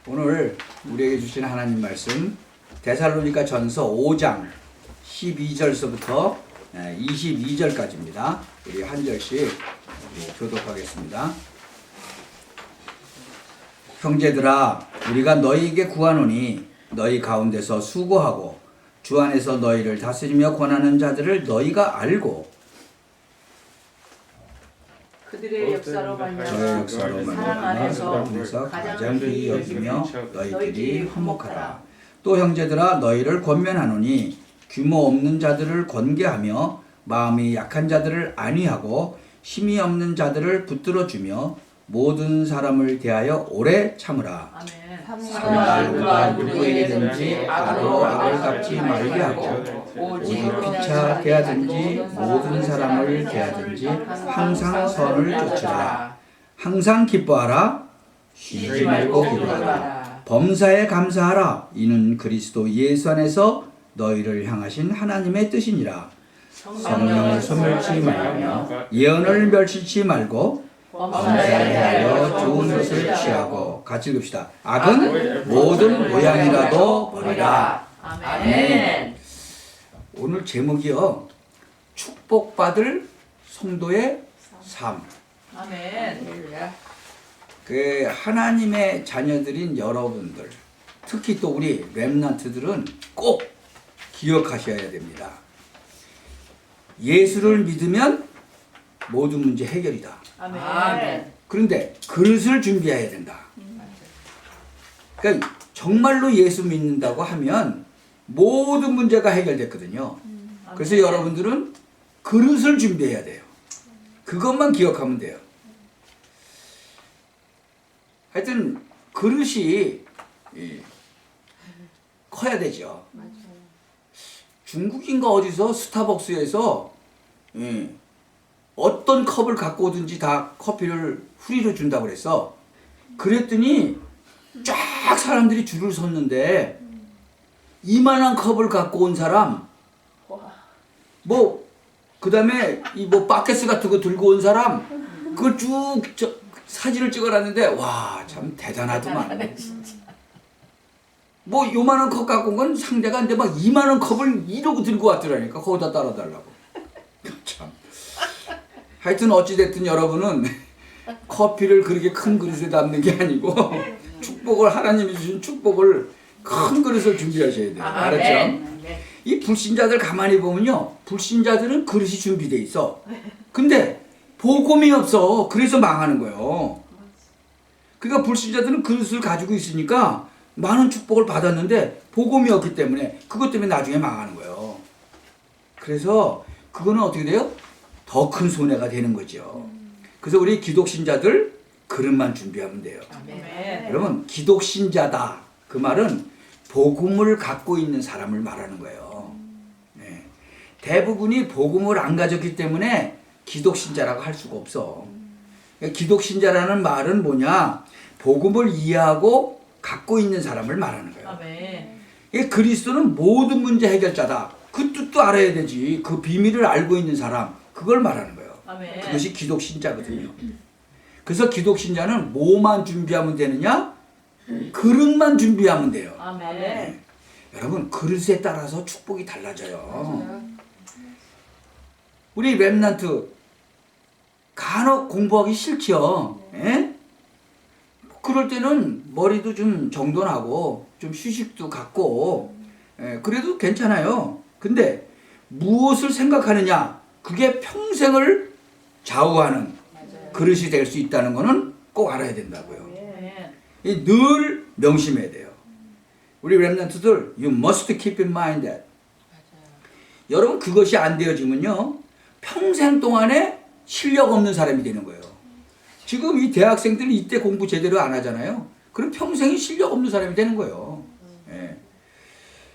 오늘 우리에게 주신 하나님 말씀 데살로니가 전서 5장 12절서부터 22절까지입니다. 우리 한 절씩 교독하겠습니다. 형제들아, 우리가 너희에게 구하노니 너희 가운데서 수고하고 주 안에서 너희를 다스리며 권하는 자들을 너희가 알고 그들의 역사로 말미암아 사랑 안에서 가장 귀히 여기며 너희들이 화목하라. 또 형제들아, 너희를 권면하노니 규모 없는 자들을 권계하며 마음이 약한 자들을 안위하고 힘이 없는 자들을 붙들어주며 모든 사람을 대하여 오래 참으라. 아멘. 누가 누구에게든지 악으로 악을 갚지 말게 하고 오직 피차 대하든지 모든 사람을 대하든지 항상 선을 쫓으라. 항상 기뻐하라. 쉬지 말고 기도하라. 범사에 감사하라. 이는 그리스도 예수 안에서 너희를 향하신 하나님의 뜻이니라. 성령을 소멸치 말며 예언을 멸치지 말고 범사에 대하여 좋은 것을 취하고 같이 읽읍시다. 악은 모든 모양이라도 버리라. 아멘. 오늘 제목이요, 축복받을 성도의 삶. 아멘. 그 하나님의 자녀들인 여러분들, 특히 또 우리 렘넌트들은 꼭 기억하셔야 됩니다. 예수를 믿으면 모든 문제 해결이다. 아멘. 그런데 그릇을 준비해야 된다. 그러니까 정말로 예수 믿는다고 하면 모든 문제가 해결됐거든요. 그래서 여러분들은 그릇을 준비해야 돼요. 그것만 기억하면 돼요. 하여튼 그릇이 커야 되죠. 중국인가 어디서 스타벅스에서 어떤 컵을 갖고 오든지 다 커피를 프리로 준다고 그랬어. 그랬더니 쫙 사람들이 줄을 섰는데 이만한 컵을 갖고 온 사람, 그 다음에 바켓스 같은 거 들고 온 사람, 그걸 쭉 사진을 찍어놨는데 와, 참 대단하더만. 요만한 컵 갖고 온 건 상대가 안 돼. 막 이만한 컵을 이러고 들고 왔더라니까. 거기다 따라달라고. 참. 하여튼 어찌됐든 여러분은 커피를 그렇게 큰 그릇에 담는 게 아니고 축복을, 하나님이 주신 축복을 큰 그릇을 준비하셔야 돼요. 알았죠? 이 불신자들 가만히 보면요, 불신자들은 그릇이 준비돼 있어. 근데 복음이 없어. 그래서 망하는 거예요. 그러니까 불신자들은 그릇을 가지고 있으니까 많은 축복을 받았는데 복음이 없기 때문에 그것 때문에 나중에 망하는 거예요. 그래서 그거는 어떻게 돼요? 더 큰 손해가 되는 거죠. 그래서 우리 기독신자들 그릇만 준비하면 돼요. 아멘. 여러분, 기독신자다, 그 말은 복음을 갖고 있는 사람을 말하는 거예요. 네. 대부분이 복음을 안 가졌기 때문에 기독신자라고 할 수가 없어. 기독신자라는 말은 뭐냐? 복음을 이해하고 갖고 있는 사람을 말하는 거예요. 아멘. 그리스도는 모든 문제 해결자다. 그 뜻도 알아야 되지. 그 비밀을 알고 있는 사람, 그걸 말하는 거예요. 아멘. 그것이 기독신자거든요. 그래서 기독신자는 뭐만 준비하면 되느냐? 그릇만 준비하면 돼요. 아멘. 네. 여러분, 그릇에 따라서 축복이 달라져요. 우리 렘넌트 간혹 공부하기 싫죠. 예? 그럴 때는 머리도 좀 정돈하고 좀 휴식도 갖고, 그래도 괜찮아요. 근데 무엇을 생각하느냐, 그게 평생을 좌우하는 그릇이 될 수 있다는 거는 꼭 알아야 된다고요. 늘 명심해야 돼요. 우리 렘넌트들, you must keep in mind that. 여러분, 그것이 안 되어지면요, 평생 동안에 실력 없는 사람이 되는 거예요. 지금 이 대학생들이 이때 공부 제대로 안 하잖아요. 그럼 평생이 실력 없는 사람이 되는 거예요.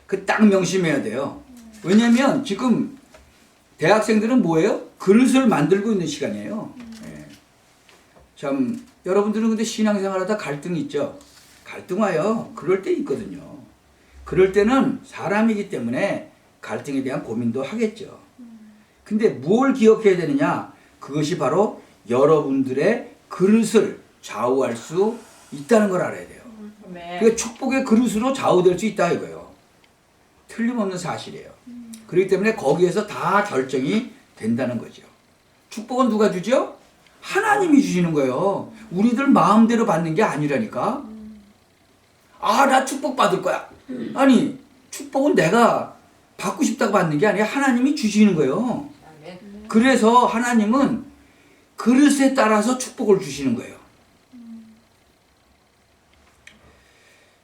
그 딱 명심해야 돼요. 왜냐면 지금 대학생들은 뭐예요? 그릇을 만들고 있는 시간이에요. 참, 여러분들은 근데 신앙생활 하다 갈등 있죠? 갈등 와요. 그럴 때 있거든요. 그럴 때는 사람이기 때문에 갈등에 대한 고민도 하겠죠. 근데 뭘 기억해야 되느냐? 그것이 바로 여러분들의 그릇을 좌우할 수 있다는 걸 알아야 돼요. 아멘. 그러니까 축복의 그릇으로 좌우될 수 있다 이거예요. 틀림없는 사실이에요. 그렇기 때문에 거기에서 다 결정이 된다는 거죠. 축복은 누가 주죠? 하나님이 주시는 거예요. 우리들 마음대로 받는 게 아니라니까. 아, 나 축복 받을 거야. 아니, 축복은 내가 받고 싶다고 받는 게 아니라 하나님이 주시는 거예요. 아멘. 그래서 하나님은 그릇에 따라서 축복을 주시는 거예요.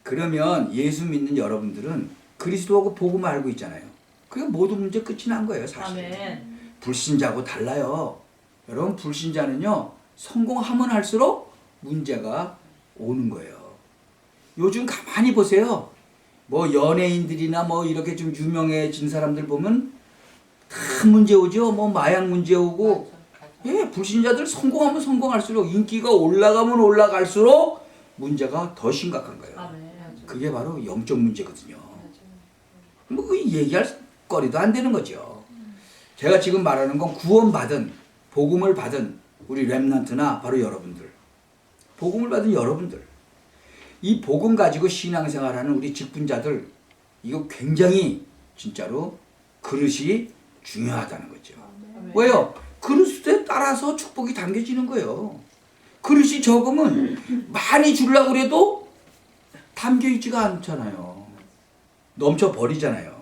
그러면 예수 믿는 여러분들은 그리스도하고 복음 알고 있잖아요. 그게 모든 문제 끝이 난 거예요, 사실. 아멘. 불신자하고 달라요. 여러분, 불신자는요, 성공하면 할수록 문제가 오는 거예요. 요즘 가만히 보세요. 뭐 연예인들이나 뭐 이렇게 좀 유명해진 사람들 보면 다 문제 오죠. 뭐 마약 문제 오고. 예, 불신자들 성공하면 성공할수록, 인기가 올라가면 올라갈수록 문제가 더 심각한 거예요. 아멘. 그게 바로 영적 문제거든요. 뭐 그 얘기할 거리도 안 되는 거죠. 제가 지금 말하는 건 구원받은, 복음을 받은 우리 렘넌트나 바로 여러분들, 복음을 받은 여러분들, 이 복음 가지고 신앙생활하는 우리 직분자들, 이거 굉장히 진짜로 그릇이 중요하다는 거죠. 아멘. 왜요? 그릇에 따라서 축복이 담겨지는 거예요. 그릇이 적으면 많이 주려고 그래도 담겨있지가 않잖아요. 넘쳐버리잖아요.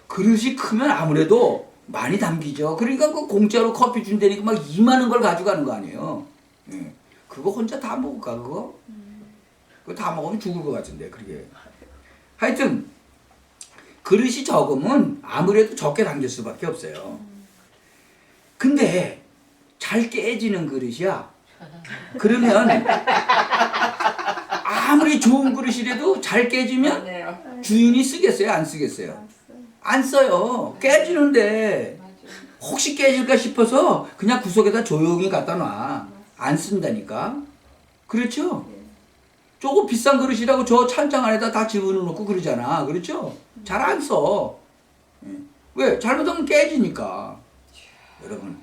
그릇이 크면 아무래도 많이 담기죠. 그러니까 그 공짜로 커피 준다니까 막 이만한 걸 가져가는 거 아니에요. 예. 그거 혼자 다 먹을까, 그거? 그거 다 먹으면 죽을 것 같은데, 그러게. 하여튼, 그릇이 적으면 아무래도 적게 담길 수밖에 없어요. 근데, 잘 깨지는 그릇이야. 그러면, 아무리 좋은 그릇이라도 잘 깨지면 맞네요. 주인이 쓰겠어요? 안 쓰겠어요? 안 써요. 깨지는데 혹시 깨질까 싶어서 그냥 구석에다 조용히 갖다 놔. 안 쓴다니까. 그렇죠? 조금 비싼 그릇이라고 저 찬장 안에다 다 집어넣고 그러잖아. 그렇죠? 잘 안 써. 왜? 잘못하면 깨지니까. 여러분.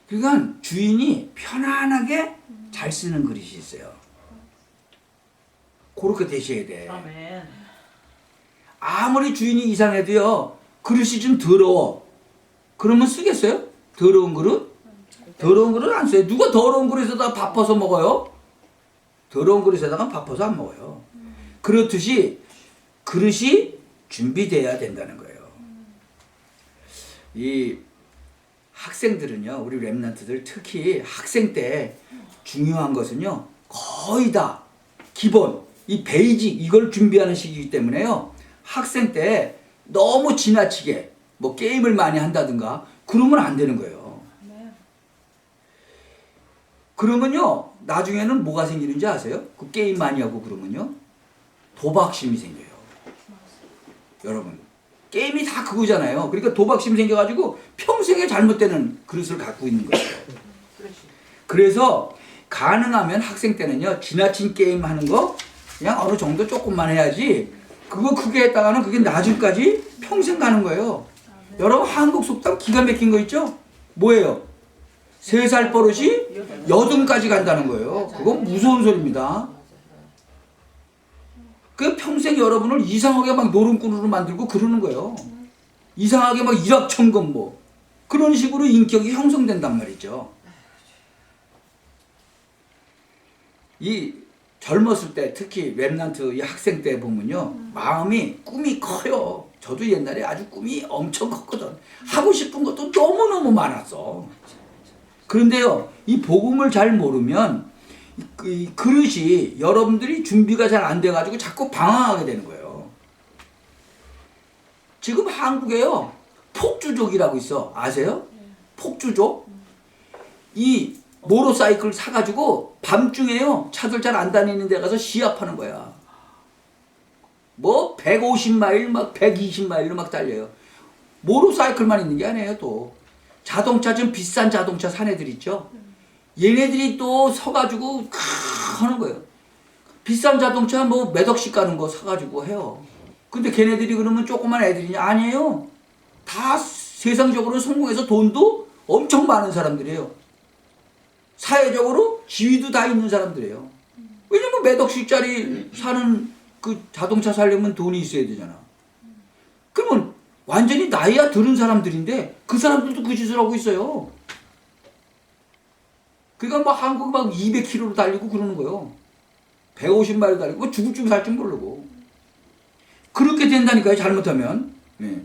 그러니까 주인이 편안하게 잘 쓰는 그릇이 있어요. 그렇게 되셔야 돼. 아멘. 아무리 주인이 이상해도요, 그릇이 좀 더러워. 그러면 쓰겠어요? 더러운 그릇? 더러운 그릇 안 써요. 누가 더러운 그릇에다가 밥 퍼서 먹어요? 더러운 그릇에다가 밥 퍼서 안 먹어요. 그렇듯이 그릇이 준비돼야 된다는 거예요. 이 학생들은요, 우리 랩런트들 특히 학생 때 중요한 것은요, 거의 다 기본, 이 베이직, 이걸 준비하는 시기이기 때문에요, 학생 때 너무 지나치게 뭐 게임을 많이 한다든가 그러면 안 되는 거예요. 그러면요, 나중에는 뭐가 생기는지 아세요? 그 게임 많이 하고 그러면요, 도박심이 생겨요. 여러분, 게임이 다 그거잖아요. 그러니까 도박심이 생겨가지고 평생에 잘못되는 그릇을 갖고 있는 거예요. 그래서 가능하면 학생 때는요, 지나친 게임 하는 거 그냥 어느 정도 조금만 해야지, 그거 크게 했다가는 그게 나중까지 평생 가는 거예요. 여러분, 한국 속담 기가 막힌 거 있죠? 뭐예요? 3살 버릇이 8까지 간다는 거예요. 그건 무서운 소리입니다. 그 평생 여러분을 이상하게 막 노름꾼으로 만들고 그러는 거예요. 이상하게 막 일확천금 뭐 그런 식으로 인격이 형성된단 말이죠. 이 젊었을 때, 특히 랩런트 이 학생 때 보면요, 마음이, 꿈이 커요. 저도 옛날에 아주 꿈이 엄청 컸거든. 하고 싶은 것도 너무너무 많았어. 그런데요, 이 복음을 잘 모르면 이 그릇이, 여러분들이 준비가 잘 안 돼가지고 자꾸 방황하게 되는 거예요. 지금 한국에요, 폭주족이라고 있어. 아세요? 폭주족? 이 모tor사이클 사가지고 밤중에요, 차들 잘 안 다니는 데 가서 시합하는 거야. 뭐 150마일 막 120마일로 막 달려요. 모tor사이클만 있는 게 아니에요. 또 자동차, 좀 비싼 자동차 산 애들 있죠, 얘네들이 또 서가지고 하는 거예요. 비싼 자동차 뭐 몇 억씩 가는 거 사가지고 해요. 근데 걔네들이 그러면 조그만 애들이냐? 아니에요. 다 세상적으로 성공해서 돈도 엄청 많은 사람들이에요. 사회적으로 지위도 다 있는 사람들이에요. 왜냐면 몇 억씩짜리 사는 그 자동차 사려면 돈이 있어야 되잖아. 그러면 완전히 나이가 들은 사람들인데 그 사람들도 그 짓을 하고 있어요. 그러니까 막 한국 막 200km로 달리고 그러는 거예요. 150마일로 달리고 뭐 죽을 줄 살 줄 모르고. 그렇게 된다니까요, 잘못하면. 네.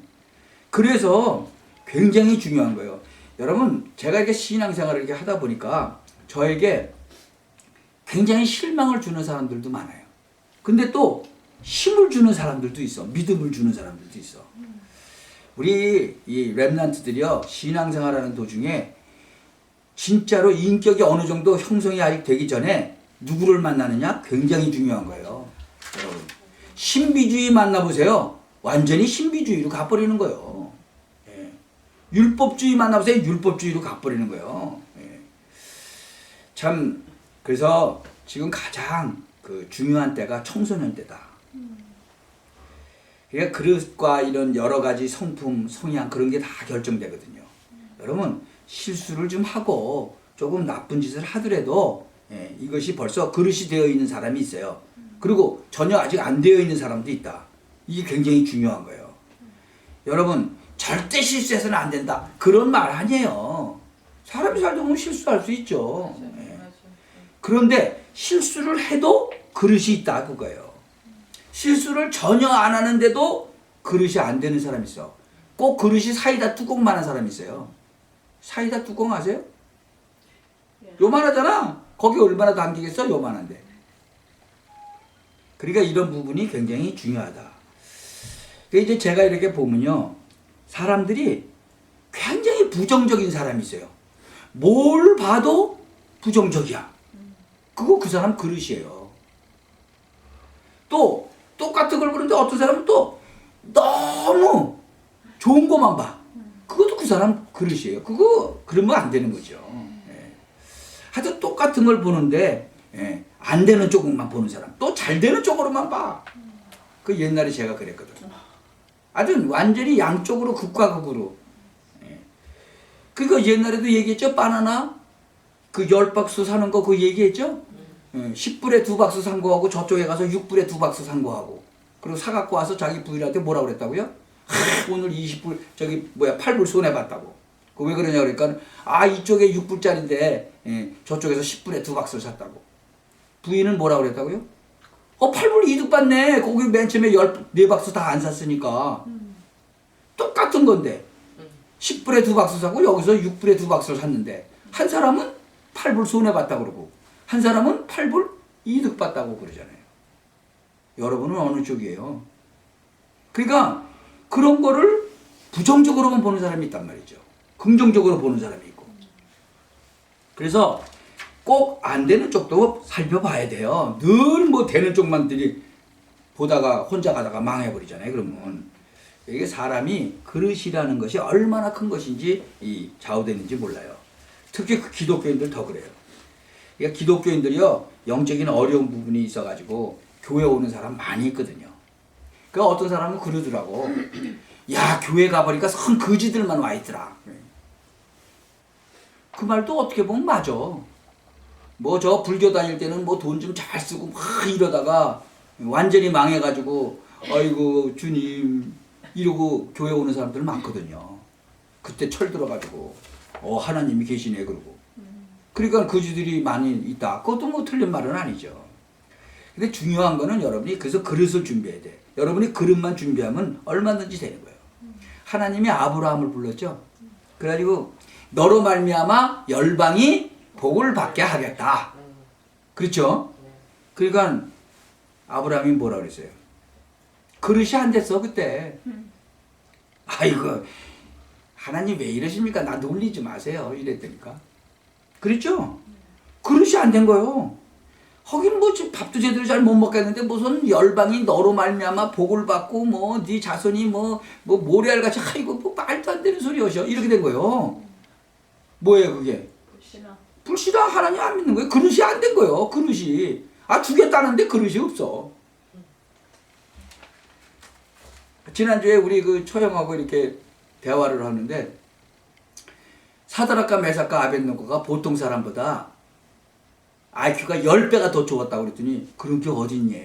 그래서 굉장히 중요한 거예요. 여러분, 제가 이렇게 신앙생활을 이렇게 하다 보니까 저에게 굉장히 실망을 주는 사람들도 많아요. 근데 또 힘을 주는 사람들도 있어. 믿음을 주는 사람들도 있어. 우리 이 랩런트들이요, 신앙생활하는 도중에 진짜로 인격이 어느 정도 형성이 아직 되기 전에 누구를 만나느냐? 굉장히 중요한 거예요. 여러분, 신비주의 만나보세요. 완전히 신비주의로 가버리는 거예요. 예. 율법주의 만나보세요. 율법주의로 가버리는 거예요. 예. 참, 그래서 지금 가장 그 중요한 때가 청소년 때다. 그러니까 그릇과 이런 여러 가지 성품, 성향 그런 게 다 결정되거든요. 여러분, 실수를 좀 하고 조금 나쁜 짓을 하더라도 예, 이것이 벌써 그릇이 되어 있는 사람이 있어요. 그리고 전혀 아직 안 되어 있는 사람도 있다. 이게 굉장히 중요한 거예요. 여러분, 절대 실수해서는 안 된다. 그런 말 아니에요. 사람이 살다 보면 실수할 수 있죠. 예. 그런데 실수를 해도 그릇이 있다 그거예요. 실수를 전혀 안 하는데도 그릇이 안 되는 사람이 있어. 꼭 그릇이 사이다 뚜껑만한 사람이 있어요. 사이다 뚜껑 아세요? 요만하잖아. 거기 얼마나 담기겠어? 요만한데. 그러니까 이런 부분이 굉장히 중요하다. 이제 제가 이렇게 보면요, 사람들이 굉장히 부정적인 사람이 있어요. 뭘 봐도 부정적이야. 그거 그 사람 그릇이에요. 또 똑같은 걸 보는데 어떤 사람은 또 너무 좋은 것만 봐. 그것도 그 사람 그릇이에요. 그거 그러면 안 되는 거죠. 예. 하여튼 똑같은 걸 보는데 예, 안 되는 쪽만 보는 사람, 또 잘 되는 쪽으로만 봐. 그 옛날에 제가 그랬거든요. 아주 완전히 양쪽으로 극과 극으로. 예. 그거 옛날에도 얘기했죠. 바나나 그 10박스 사는 거 그거 얘기했죠. 10불에 2박스 산 거하고 저쪽에 가서 6불에 2박스 산 거하고 그리고 사갖고 와서 자기 부인한테 뭐라 그랬다고요? 오늘 20불 8불 손해봤다고. 그 왜 그러냐 그러니까 이쪽에 6불짜리인데 저쪽에서 10불에 2박스를 샀다고. 부인은 뭐라 그랬다고요? 8불 이득 받네. 거기 맨 처음에 4박스 다 안 샀으니까. 똑같은 건데 10불에 2박스 사고 여기서 6불에 2박스를 샀는데 한 사람은 8불 손해봤다고 그러고 한 사람은 8불 이득 받다고 그러잖아요. 여러분은 어느 쪽이에요? 그러니까 그런 거를 부정적으로만 보는 사람이 있단 말이죠. 긍정적으로 보는 사람이 있고. 그래서 꼭 안 되는 쪽도 살펴봐야 돼요. 늘 뭐 되는 쪽만 보다가 혼자 가다가 망해버리잖아요. 그러면 이게 사람이 그릇이라는 것이 얼마나 큰 것인지 좌우되는지 몰라요. 특히 그 기독교인들 더 그래요. 그러니까 기독교인들이요, 영적인 어려운 부분이 있어가지고 교회 오는 사람 많이 있거든요. 그러니까 어떤 사람은 그러더라고. 야, 교회 가보니까 선 거지들만 와 있더라. 그 말도 어떻게 보면 맞아. 뭐 저 불교 다닐 때는 뭐 돈 좀 잘 쓰고 막 이러다가 완전히 망해가지고 아이고 주님 이러고 교회 오는 사람들 많거든요. 그때 철 들어가지고 하나님이 계시네 그러고. 그러니까 거지들이 많이 있다. 그것도 뭐 틀린 말은 아니죠. 근데 중요한 거는 여러분이 그래서 그릇을 준비해야 돼. 여러분이 그릇만 준비하면 얼마든지 되는 거예요. 하나님이 아브라함을 불렀죠. 그래가지고 너로 말미암아 열방이 복을 받게 하겠다. 그렇죠? 그러니까 아브라함이 뭐라 그랬어요? 그릇이 안 됐어 그때. 아이고 하나님 왜 이러십니까? 나 놀리지 마세요. 이랬다니까. 그랬죠? 그릇이 안 된 거예요. 하긴 뭐 밥도 제대로 잘 못 먹겠는데 무슨 열방이 너로 말미암아 복을 받고 뭐 네 자손이 뭐 모래알같이 아이고 뭐 말도 안 되는 소리 하셔. 이렇게 된 거예요. 뭐예요 그게? 불신하. 하나님 안 믿는 거예요. 그릇이 안 된 거예요. 그릇이. 주겠다는데 그릇이 없어. 지난주에 우리 그 처형하고 이렇게 대화를 하는데 사드락과 메삭과 아벳느고가 보통 사람보다 IQ가 10배가 더 좋았다고 그랬더니 그런 게 어딨냐.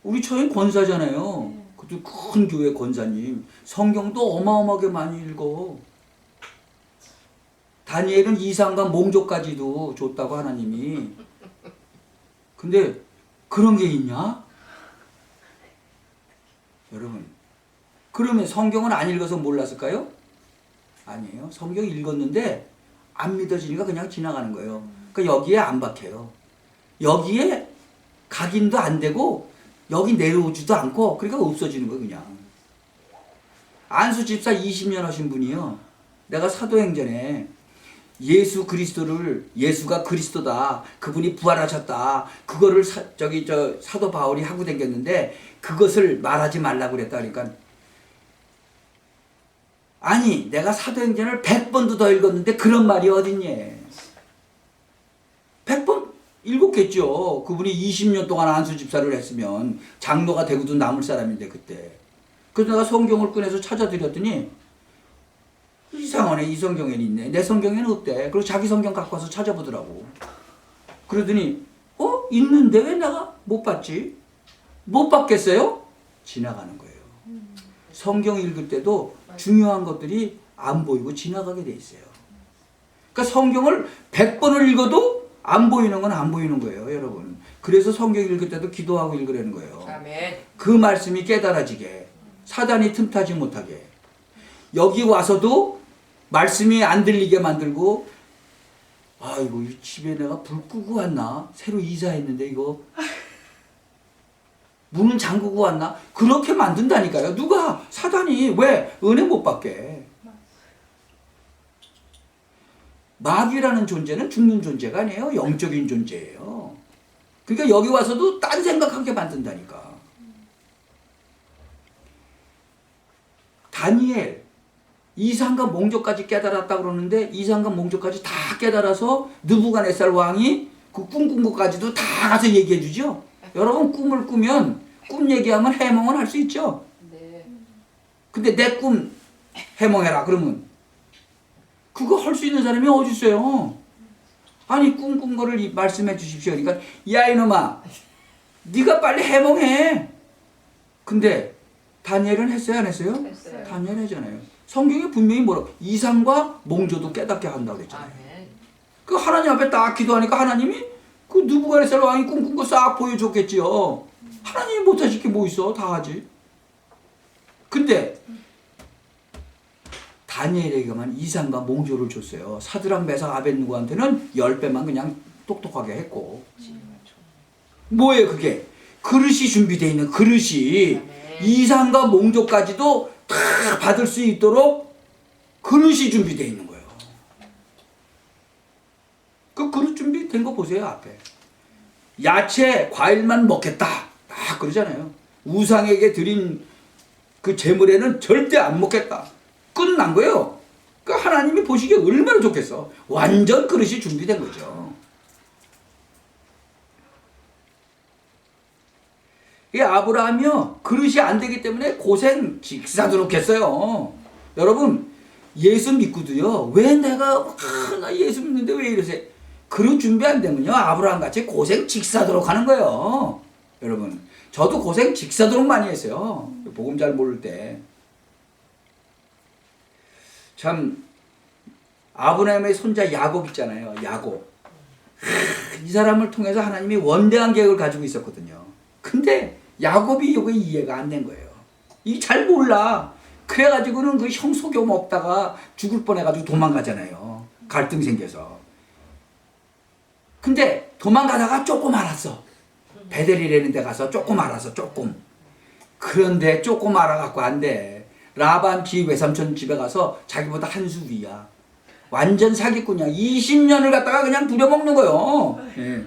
우리 처인 권사잖아요. 그것도 큰 교회 권사님. 성경도 어마어마하게 많이 읽어. 다니엘은 이상과 몽조까지도 줬다고 하나님이. 근데 그런 게 있냐? 여러분, 그러면 성경은 안 읽어서 몰랐을까요? 아니에요. 성경 읽었는데 안 믿어지니까 그냥 지나가는 거예요. 그러니까 여기에 안 박혀요. 여기에 각인도 안 되고 여기 내려오지도 않고 그러니까 없어지는 거예요. 그냥. 안수 집사 20년 하신 분이요. 내가 사도행전에 예수 그리스도를 예수가 그리스도다. 그분이 부활하셨다. 그거를 사도 바울이 하고 다녔는데 그것을 말하지 말라고 그랬다. 그러니까 아니 내가 사도행전을 100번도 더 읽었는데 그런 말이 어딨냐. 100번 읽었겠죠. 그분이 20년 동안 안수 집사를 했으면 장로가 되고도 남을 사람인데 그때. 그래서 내가 성경을 꺼내서 찾아드렸더니 이상하네. 이 성경에는 있네. 내 성경에는 없대. 그리고 자기 성경 갖고 와서 찾아보더라고. 그러더니 있는데 왜 내가 못 봤지? 못 봤겠어요? 지나가는 거예요. 성경 읽을 때도 중요한 것들이 안 보이고 지나가게 돼 있어요. 그러니까 성경을 100번을 읽어도 안 보이는 건 안 보이는 거예요, 여러분. 그래서 성경 읽을 때도 기도하고 읽으라는 거예요. 아멘. 그 말씀이 깨달아지게, 사단이 틈타지 못하게. 여기 와서도 말씀이 안 들리게 만들고, 아이고 이 집에 내가 불 끄고 왔나? 새로 이사했는데 이거 문은 잠그고 왔나? 그렇게 만든다니까요. 누가? 사단이. 왜? 은혜 못 받게. 마귀라는 존재는 죽는 존재가 아니에요. 영적인 존재예요. 그러니까 여기 와서도 딴 생각하게 만든다니까. 다니엘 이상과 몽조까지 깨달았다 그러는데 이상과 몽조까지 다 깨달아서 느부갓네살 왕이 그 꿈꾼 것까지도 다 가서 얘기해 주죠. 여러분 꿈을 꾸면 꿈 얘기하면 해몽은 할 수 있죠. 네. 근데 내 꿈 해몽해라 그러면 그거 할 수 있는 사람이 어디 있어요? 아니 꿈꾼 거를 말씀해 주십시오. 그러니까 야 이놈아 네가 빨리 해몽해. 근데 다니엘은 했어요 안 했어요? 했어요. 다니엘 하잖아요. 성경에 분명히 뭐라고 이상과 몽조도 깨닫게 한다고 그랬잖아요. 아멘. 그 하나님 앞에 딱 기도하니까 하나님이 그 느부갓네살 왕이 꿈꾼 거 싹 보여줬겠지요. 하나님이 못하실 게 뭐 있어? 다 하지. 근데 다니엘에게만 이상과 몽조를 줬어요. 사드락 메삭 아벳느고한테는 10배만 그냥 똑똑하게 했고. 뭐예요 그게? 그릇이 준비되어 있는 그릇이 아멘. 이상과 몽조까지도 다 받을 수 있도록 그릇이 준비되어 있는 거예요. 그 그릇 준비된 거 보세요 앞에. 야채, 과일만 먹겠다. 딱 그러잖아요. 우상에게 드린 그 제물에는 절대 안 먹겠다. 끝난 거예요. 그 하나님이 보시기에 얼마나 좋겠어. 완전 그릇이 준비된 거죠. 이 아브라함이요 그릇이 안 되기 때문에 고생 직사도록 했어요. 여러분 예수 믿고도요 왜 내가 나 예수 믿는데 왜 이러세요? 그릇 준비 안 되면요 아브라함 같이 고생 직사도록 하는 거예요. 여러분 저도 고생 직사도록 많이 했어요. 복음 잘 모를 때. 참 아브라함의 손자 야곱 있잖아요. 야곱. 이 사람을 통해서 하나님이 원대한 계획을 가지고 있었거든요. 근데 야곱이 이거 이해가 안 된 거예요. 이 잘 몰라. 그래가지고는 그 형 속여 먹다가 죽을 뻔해가지고 도망가잖아요. 갈등 생겨서. 근데 도망가다가 조금 알았어. 베델이라는 데 가서 조금 알아서 조금. 그런데 조금 알아갖고 안 돼. 라반 지 외삼촌 집에 가서 자기보다 한 수 위야. 완전 사기꾼이야. 20년을 갖다가 그냥 부려먹는 거예요. 예.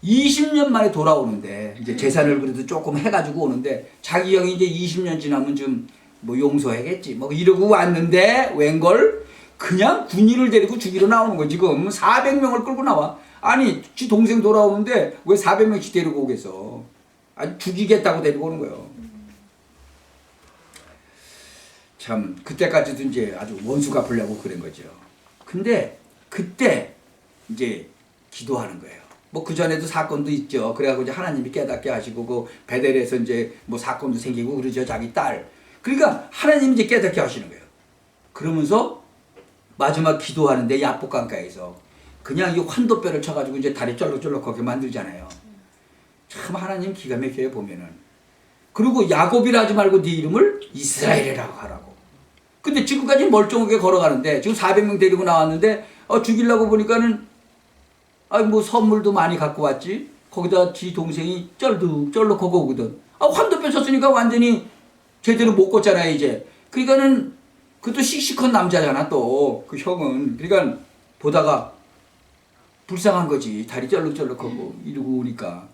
20년 만에 돌아오는데 이제 재산을 그래도 조금 해가지고 오는데 자기 형이 이제 20년 지나면 좀 뭐 용서해겠지 뭐 이러고 왔는데 웬걸 그냥 군인을 데리고 죽이러 나오는 거. 지금 400명을 끌고 나와. 아니 지 동생 돌아오는데 왜 400명씩 데리고 오겠어. 아니 죽이겠다고 데리고 오는 거예요. 참 그때까지도 이제 아주 원수 갚으려고 그런 거죠. 근데 그때 이제 기도하는 거예요. 뭐 그 전에도 사건도 있죠. 그래가지고 이제 하나님이 깨닫게 하시고 그 베델에서 이제 뭐 사건도 생기고 그러죠. 자기 딸. 그러니까 하나님이 이제 깨닫게 하시는 거예요. 그러면서 마지막 기도하는데 야복강가에서 그냥 이 환도뼈를 쳐가지고 이제 다리 쩔룩쩔룩하게 만들잖아요. 참 하나님 기가 막혀요 보면은. 그리고 야곱이라 하지 말고 네 이름을 이스라엘이라고 하라고. 근데 지금까지 멀쩡하게 걸어가는데 지금 400명 데리고 나왔는데 죽이려고 보니까는 뭐 선물도 많이 갖고 왔지. 거기다 지 동생이 쩔룩쩔룩하고 오거든. 환도뼈 쳤으니까 완전히 제대로 못 걷잖아요 이제. 그러니까는 그것도 씩씩한 남자잖아 또 그 형은. 그러니까 보다가 불쌍한 거지. 다리 쩔룩쩔룩하고 이러고 오니까.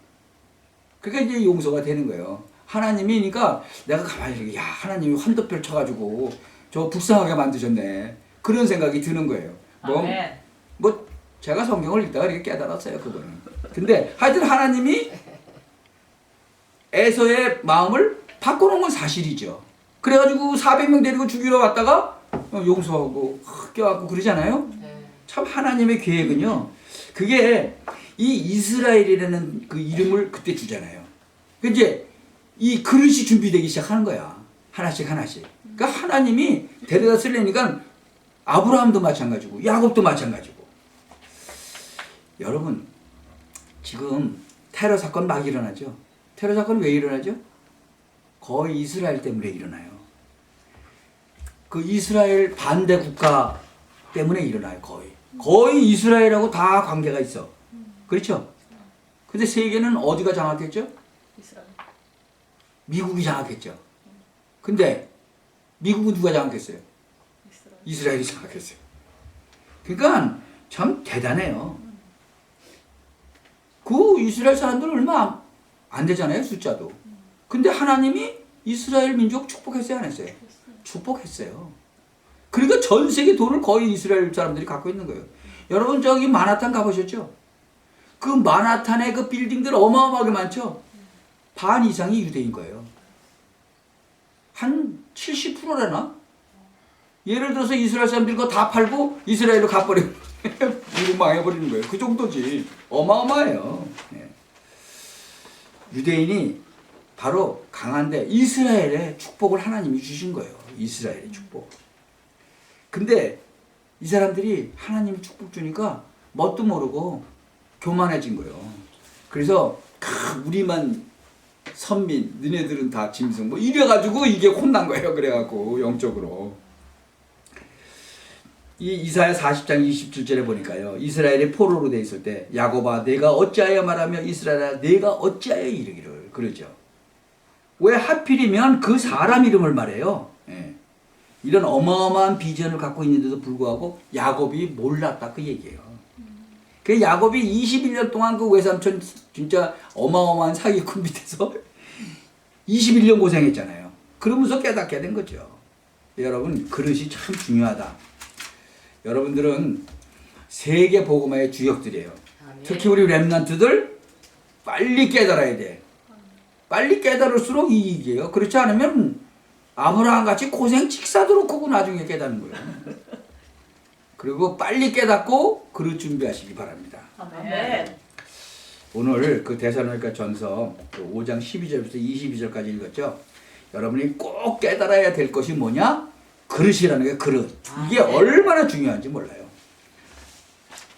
그러니까 이제 용서가 되는 거예요. 하나님이니까 내가 가만히 이렇게 야 하나님이 환도뼈를 쳐가지고 저 불쌍하게 만드셨네. 그런 생각이 드는 거예요. 뭐 제가 성경을 읽다가 이렇게 깨달았어요 그거는. 근데 하여튼 하나님이 에서의 마음을 바꿔놓은 건 사실이죠. 그래가지고 400명 데리고 죽이러 왔다가 용서하고 껴안고 그러잖아요. 참 하나님의 계획은요. 그게 이 이스라엘이라는 그 이름을 그때 주잖아요. 이제 이 그릇이 준비되기 시작하는 거야. 하나씩 하나씩. 그러니까 하나님이 데려다 쓰려니까 아브라함도 마찬가지고 야곱도 마찬가지고. 여러분 지금 테러 사건 막 일어나죠. 테러 사건 왜 일어나죠? 거의 이스라엘 때문에 일어나요. 그 이스라엘 반대 국가 때문에 일어나요. 거의 이스라엘하고 다 관계가 있어. 그렇죠? 근데 세계는 어디가 장악했죠? 미국이 장악했죠. 근데 미국은 누가 장악했어요? 이스라엘이 장악했어요. 그러니까 참 대단해요. 그 이스라엘 사람들 얼마 안 되잖아요, 숫자도. 근데 하나님이 이스라엘 민족 축복했어요, 안 했어요? 축복했어요. 그러니까 전 세계 돈을 거의 이스라엘 사람들이 갖고 있는 거예요. 여러분 저기 마나탄 가보셨죠? 그 마나탄의 그 빌딩들 어마어마하게 많죠? 반 이상이 유대인 거예요. 한 70%라나? 예를 들어서 이스라엘 사람들이 그거 다 팔고 이스라엘로 가버리고 미국 망해버리는 거예요. 그 정도지. 어마어마해요. 네. 유대인이 바로 강한데 이스라엘의 축복을 하나님이 주신 거예요. 이스라엘의 축복. 근데 이 사람들이 하나님이 축복 주니까 뭣도 모르고 교만해진 거예요. 그래서 우리만 선민, 너네들은 다 짐승 뭐 이래가지고 이게 혼난 거예요. 그래갖고 영적으로. 이 이사야 40장 27절에 보니까요. 이스라엘이 포로로 돼 있을 때 야곱아 내가 어찌하여 말하며 이스라엘아 내가 어찌하여 이르기를 그러죠. 왜 하필이면 그 사람 이름을 말해요. 예. 이런 어마어마한 비전을 갖고 있는데도 불구하고 야곱이 몰랐다 그 얘기예요. 그 야곱이 21년 동안 그 외삼촌 진짜 어마어마한 사기꾼 밑에서 21년 고생했잖아요. 그러면서 깨닫게 된 거죠. 여러분 그릇이 참 중요하다. 여러분들은 세계 복음화의 주역들이에요. 특히 우리 렘넌트들 빨리 깨달아야 돼. 빨리 깨달을수록 이익이에요. 그렇지 않으면 아브라함 같이 고생 직사도록 하고 나중에 깨닫는 거예요. 그리고 빨리 깨닫고 그릇 준비하시기 바랍니다. 아멘. 오늘 그 데살로니가 전서 5장 12절부터 22절까지 읽었죠. 여러분이 꼭 깨달아야 될 것이 뭐냐? 그릇이라는 게 그릇. 이게 얼마나 중요한지 몰라요.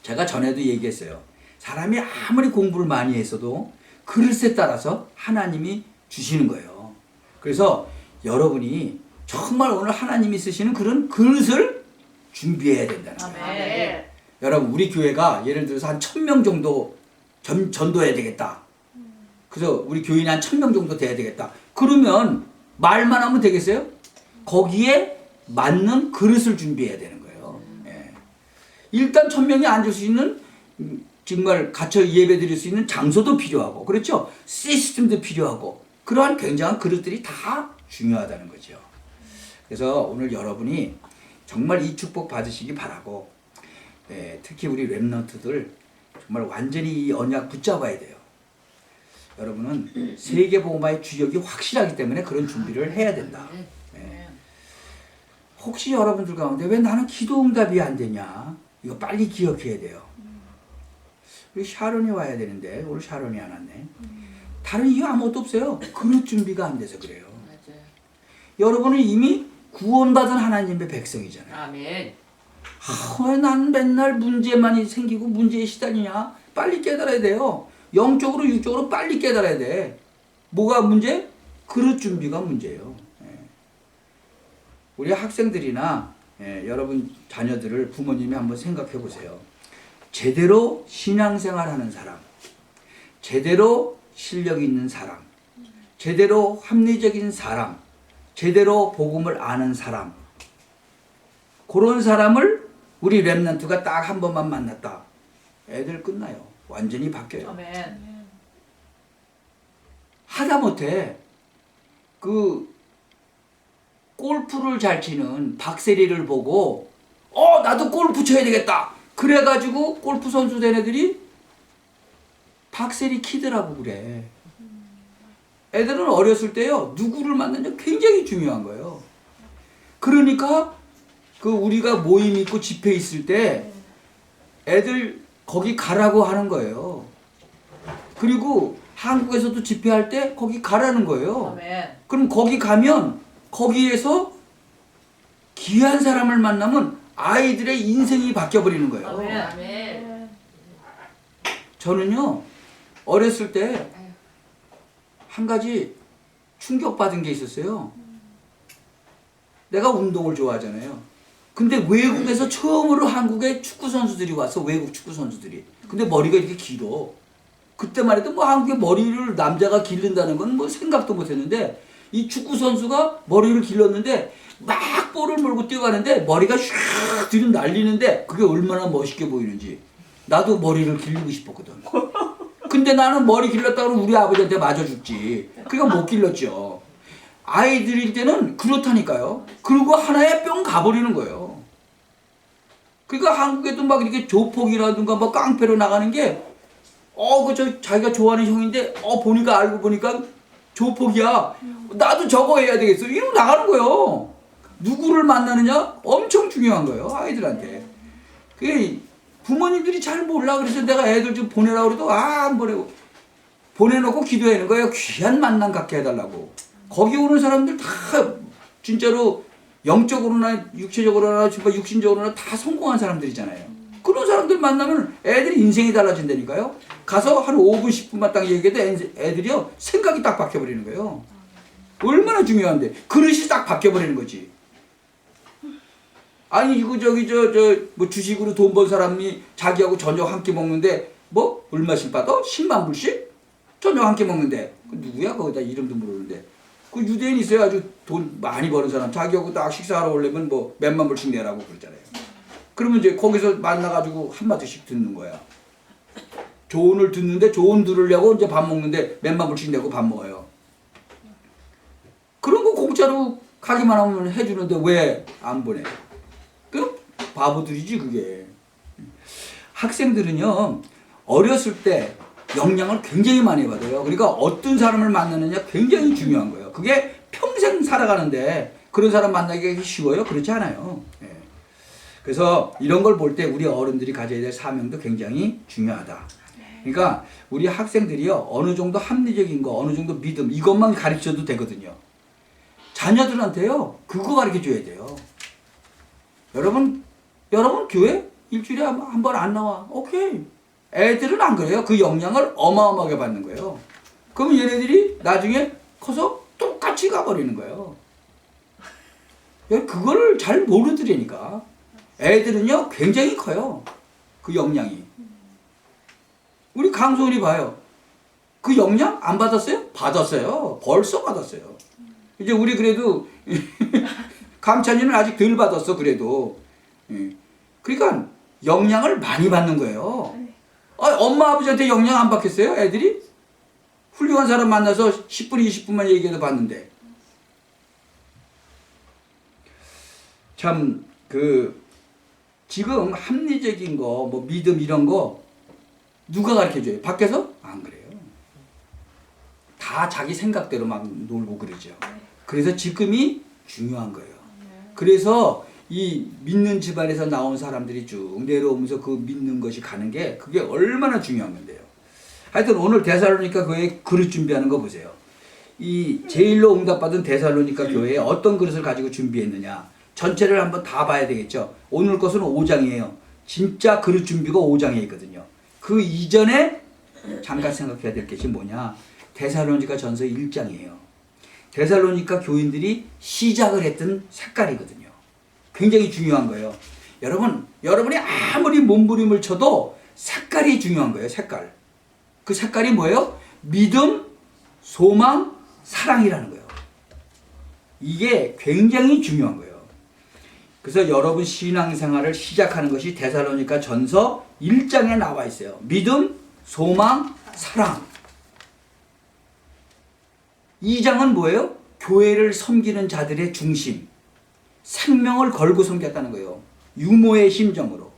제가 전에도 얘기했어요. 사람이 아무리 공부를 많이 했어도 그릇에 따라서 하나님이 주시는 거예요. 그래서 여러분이 정말 오늘 하나님이 쓰시는 그런 그릇을 준비해야 된다는 거예요. 아멘. 여러분 우리 교회가 예를 들어서 한 1000명 정도 전도해야 되겠다. 그래서 우리 교인이 한 1000명 정도 돼야 되겠다. 그러면 말만 하면 되겠어요? 거기에 맞는 그릇을 준비해야 되는 거예요. 예. 일단 1000명이 앉을 수 있는 정말 갇혀 예배 드릴 수 있는 장소도 필요하고 그렇죠? 시스템도 필요하고 그러한 굉장한 그릇들이 다 중요하다는 거죠. 그래서 오늘 여러분이 정말 이 축복 받으시기 바라고 특히 우리 렘넌트들 정말 완전히 이 언약 붙잡아야 돼요. 여러분은 세계복음화의 주역이 확실하기 때문에 그런 준비를 해야 된다. 혹시 여러분들 가운데 왜 나는 기도응답이 안 되냐? 이거 빨리 기억해야 돼요. 우리 샤론이 와야 되는데 오늘 샤론이 안 왔네. 다른 이유 아무것도 없어요. 그릇 준비가 안 돼서 그래요. 맞아요. 여러분은 이미 구원받은 하나님의 백성이잖아요. 아멘. 왜 난 맨날 문제만이 생기고 문제에 시달리냐? 빨리 깨달아야 돼요. 영적으로 육적으로 빨리 깨달아야 돼. 뭐가 문제? 그릇 준비가 문제예요. 예. 우리 학생들이나 여러분 자녀들을 부모님이 한번 생각해 보세요. 제대로 신앙생활하는 사람, 제대로 실력 있는 사람, 제대로 합리적인 사람, 제대로 복음을 아는 사람, 그런 사람을 우리 렘넌트가 딱 한 번만 만났다. 애들 끝나요. 완전히 바뀌어요. 아멘. 하다못해 그 골프를 잘 치는 박세리를 보고 나도 골프 쳐야 되겠다. 그래가지고 골프 선수 된 애들이 박세리 키드라고 그래. 애들은 어렸을 때요 누구를 만나냐 굉장히 중요한 거예요. 그러니까 그 우리가 모임 있고 집회 있을 때 애들 거기 가라고 하는 거예요. 그리고 한국에서도 집회할 때 거기 가라는 거예요. 아멘. 그럼 거기 가면 거기에서 귀한 사람을 만나면 아이들의 인생이 바뀌어버리는 거예요. 아멘. 아멘. 저는요 어렸을 때 한 가지 충격받은 게 있었어요. 내가 운동을 좋아하잖아요. 근데 외국에서 처음으로 한국에 축구 선수들이 와서 외국 축구 선수들이. 근데 머리가 이렇게 길어. 그때만 해도 뭐 한국에 머리를 남자가 기른다는 건 뭐 생각도 못했는데 이 축구 선수가 머리를 길렀는데 막 볼을 몰고 뛰어가는데 머리가 슉 뒤로 날리는데 그게 얼마나 멋있게 보이는지 나도 머리를 기르고 싶었거든. 근데 나는 머리 길렀다고 그러면 우리 아버지한테 맞아 죽지. 그러니까 못 길렀죠. 아이들일 때는 그렇다니까요. 그리고 하나에 뿅 가버리는 거예요. 그러니까 한국에도 막 이렇게 조폭이라든가 막 깡패로 나가는 게 자기가 좋아하는 형인데 보니까 알고 보니까 조폭이야. 나도 저거 해야 되겠어. 이러고 나가는 거예요. 누구를 만나느냐 엄청 중요한 거예요. 아이들한테. 그게 부모님들이 잘 몰라. 그래서 내가 애들 좀 보내라고 그래도 안 보내고 보내놓고 기도하는 거예요. 귀한 만남 갖게 해달라고. 거기 오는 사람들 다 진짜로 영적으로나 육체적으로나 육신적으로나 다 성공한 사람들이잖아요. 그런 사람들 만나면 애들이 인생이 달라진다니까요. 가서 한 5분 10분만 딱 얘기해도 애들이요 생각이 딱 바뀌어버리는 거예요. 얼마나 중요한데 그릇이 딱 바뀌어버리는 거지. 아니 이거 뭐 주식으로 돈 번 사람이 자기하고 저녁 한 끼 먹는데 뭐 얼마씩 받아? 10만 불씩? 저녁 한 끼 먹는데 그 누구야? 거기다 이름도 모르는데 그 유대인 있어요. 아주 돈 많이 버는 사람. 자기하고 딱 식사하러 오려면 뭐 몇만 불씩 내라고 그러잖아요. 그러면 이제 거기서 만나가지고 한마디씩 듣는 거야. 조언을 듣는데 조언 들으려고 이제 밥 먹는데 몇만 불씩 내고 밥 먹어요. 그런 거 공짜로 가기만 하면 해주는데 왜 안 보내? 그 바보들이지 그게. 학생들은요 어렸을 때 영향을 굉장히 많이 받아요. 그러니까 어떤 사람을 만나느냐 굉장히 중요한 거예요. 그게 평생 살아가는데 그런 사람 만나기가 쉬워요? 그렇지 않아요. 예. 그래서 이런 걸 볼 때 우리 어른들이 가져야 될 사명도 굉장히 중요하다. 그러니까 우리 학생들이요 어느 정도 합리적인 거, 어느 정도 믿음 이것만 가르쳐도 되거든요. 자녀들한테요 그거 가르쳐 줘야 돼요. 여러분 교회 일주일에 한 번 안 나와. 오케이. 애들은 안 그래요. 그 영향을 어마어마하게 받는 거예요. 그럼 얘네들이 나중에 커서 똑같이 가버리는 거예요. 그걸 잘 모르더라니까. 애들은요 굉장히 커요. 그 영향이. 우리 강소은이 봐요. 그 영향 안 받았어요? 받았어요. 벌써 받았어요. 이제 우리 그래도 감찬이는 아직 덜 받았어 그래도. 그러니까 영향을 많이 받는 거예요. 엄마 아버지한테 영향 안 받겠어요? 애들이? 훌륭한 사람 만나서 10분 20분만 얘기해도 받는데. 참 지금 합리적인 거 뭐 믿음 이런 거 누가 가르쳐줘요? 밖에서? 안 그래요. 다 자기 생각대로 막 놀고 그러죠. 그래서 지금이 중요한 거예요. 그래서 이 믿는 집안에서 나온 사람들이 쭉 내려오면서 그 믿는 것이 가는 게 그게 얼마나 중요한 건데요. 하여튼 오늘 데살로니가 교회 그릇 준비하는 거 보세요. 이 제일로 응답받은 데살로니가 교회에 어떤 그릇을 가지고 준비했느냐. 전체를 한번 다 봐야 되겠죠. 오늘 것은 5장이에요. 진짜 그릇 준비가 5장에 있거든요. 그 이전에 잠깐 생각해야 될 것이 뭐냐. 데살로니가 전서 1장이에요. 데살로니가 교인들이 시작을 했던 색깔이거든요. 굉장히 중요한 거예요. 여러분이 아무리 몸부림을 쳐도 색깔이 중요한 거예요. 색깔. 그 색깔이 뭐예요? 믿음, 소망, 사랑이라는 거예요. 이게 굉장히 중요한 거예요. 그래서 여러분 신앙생활을 시작하는 것이 데살로니가 전서 1장에 나와 있어요. 믿음, 소망, 사랑. 2장은 뭐예요? 교회를 섬기는 자들의 중심. 생명을 걸고 섬겼다는 거예요. 유모의 심정으로.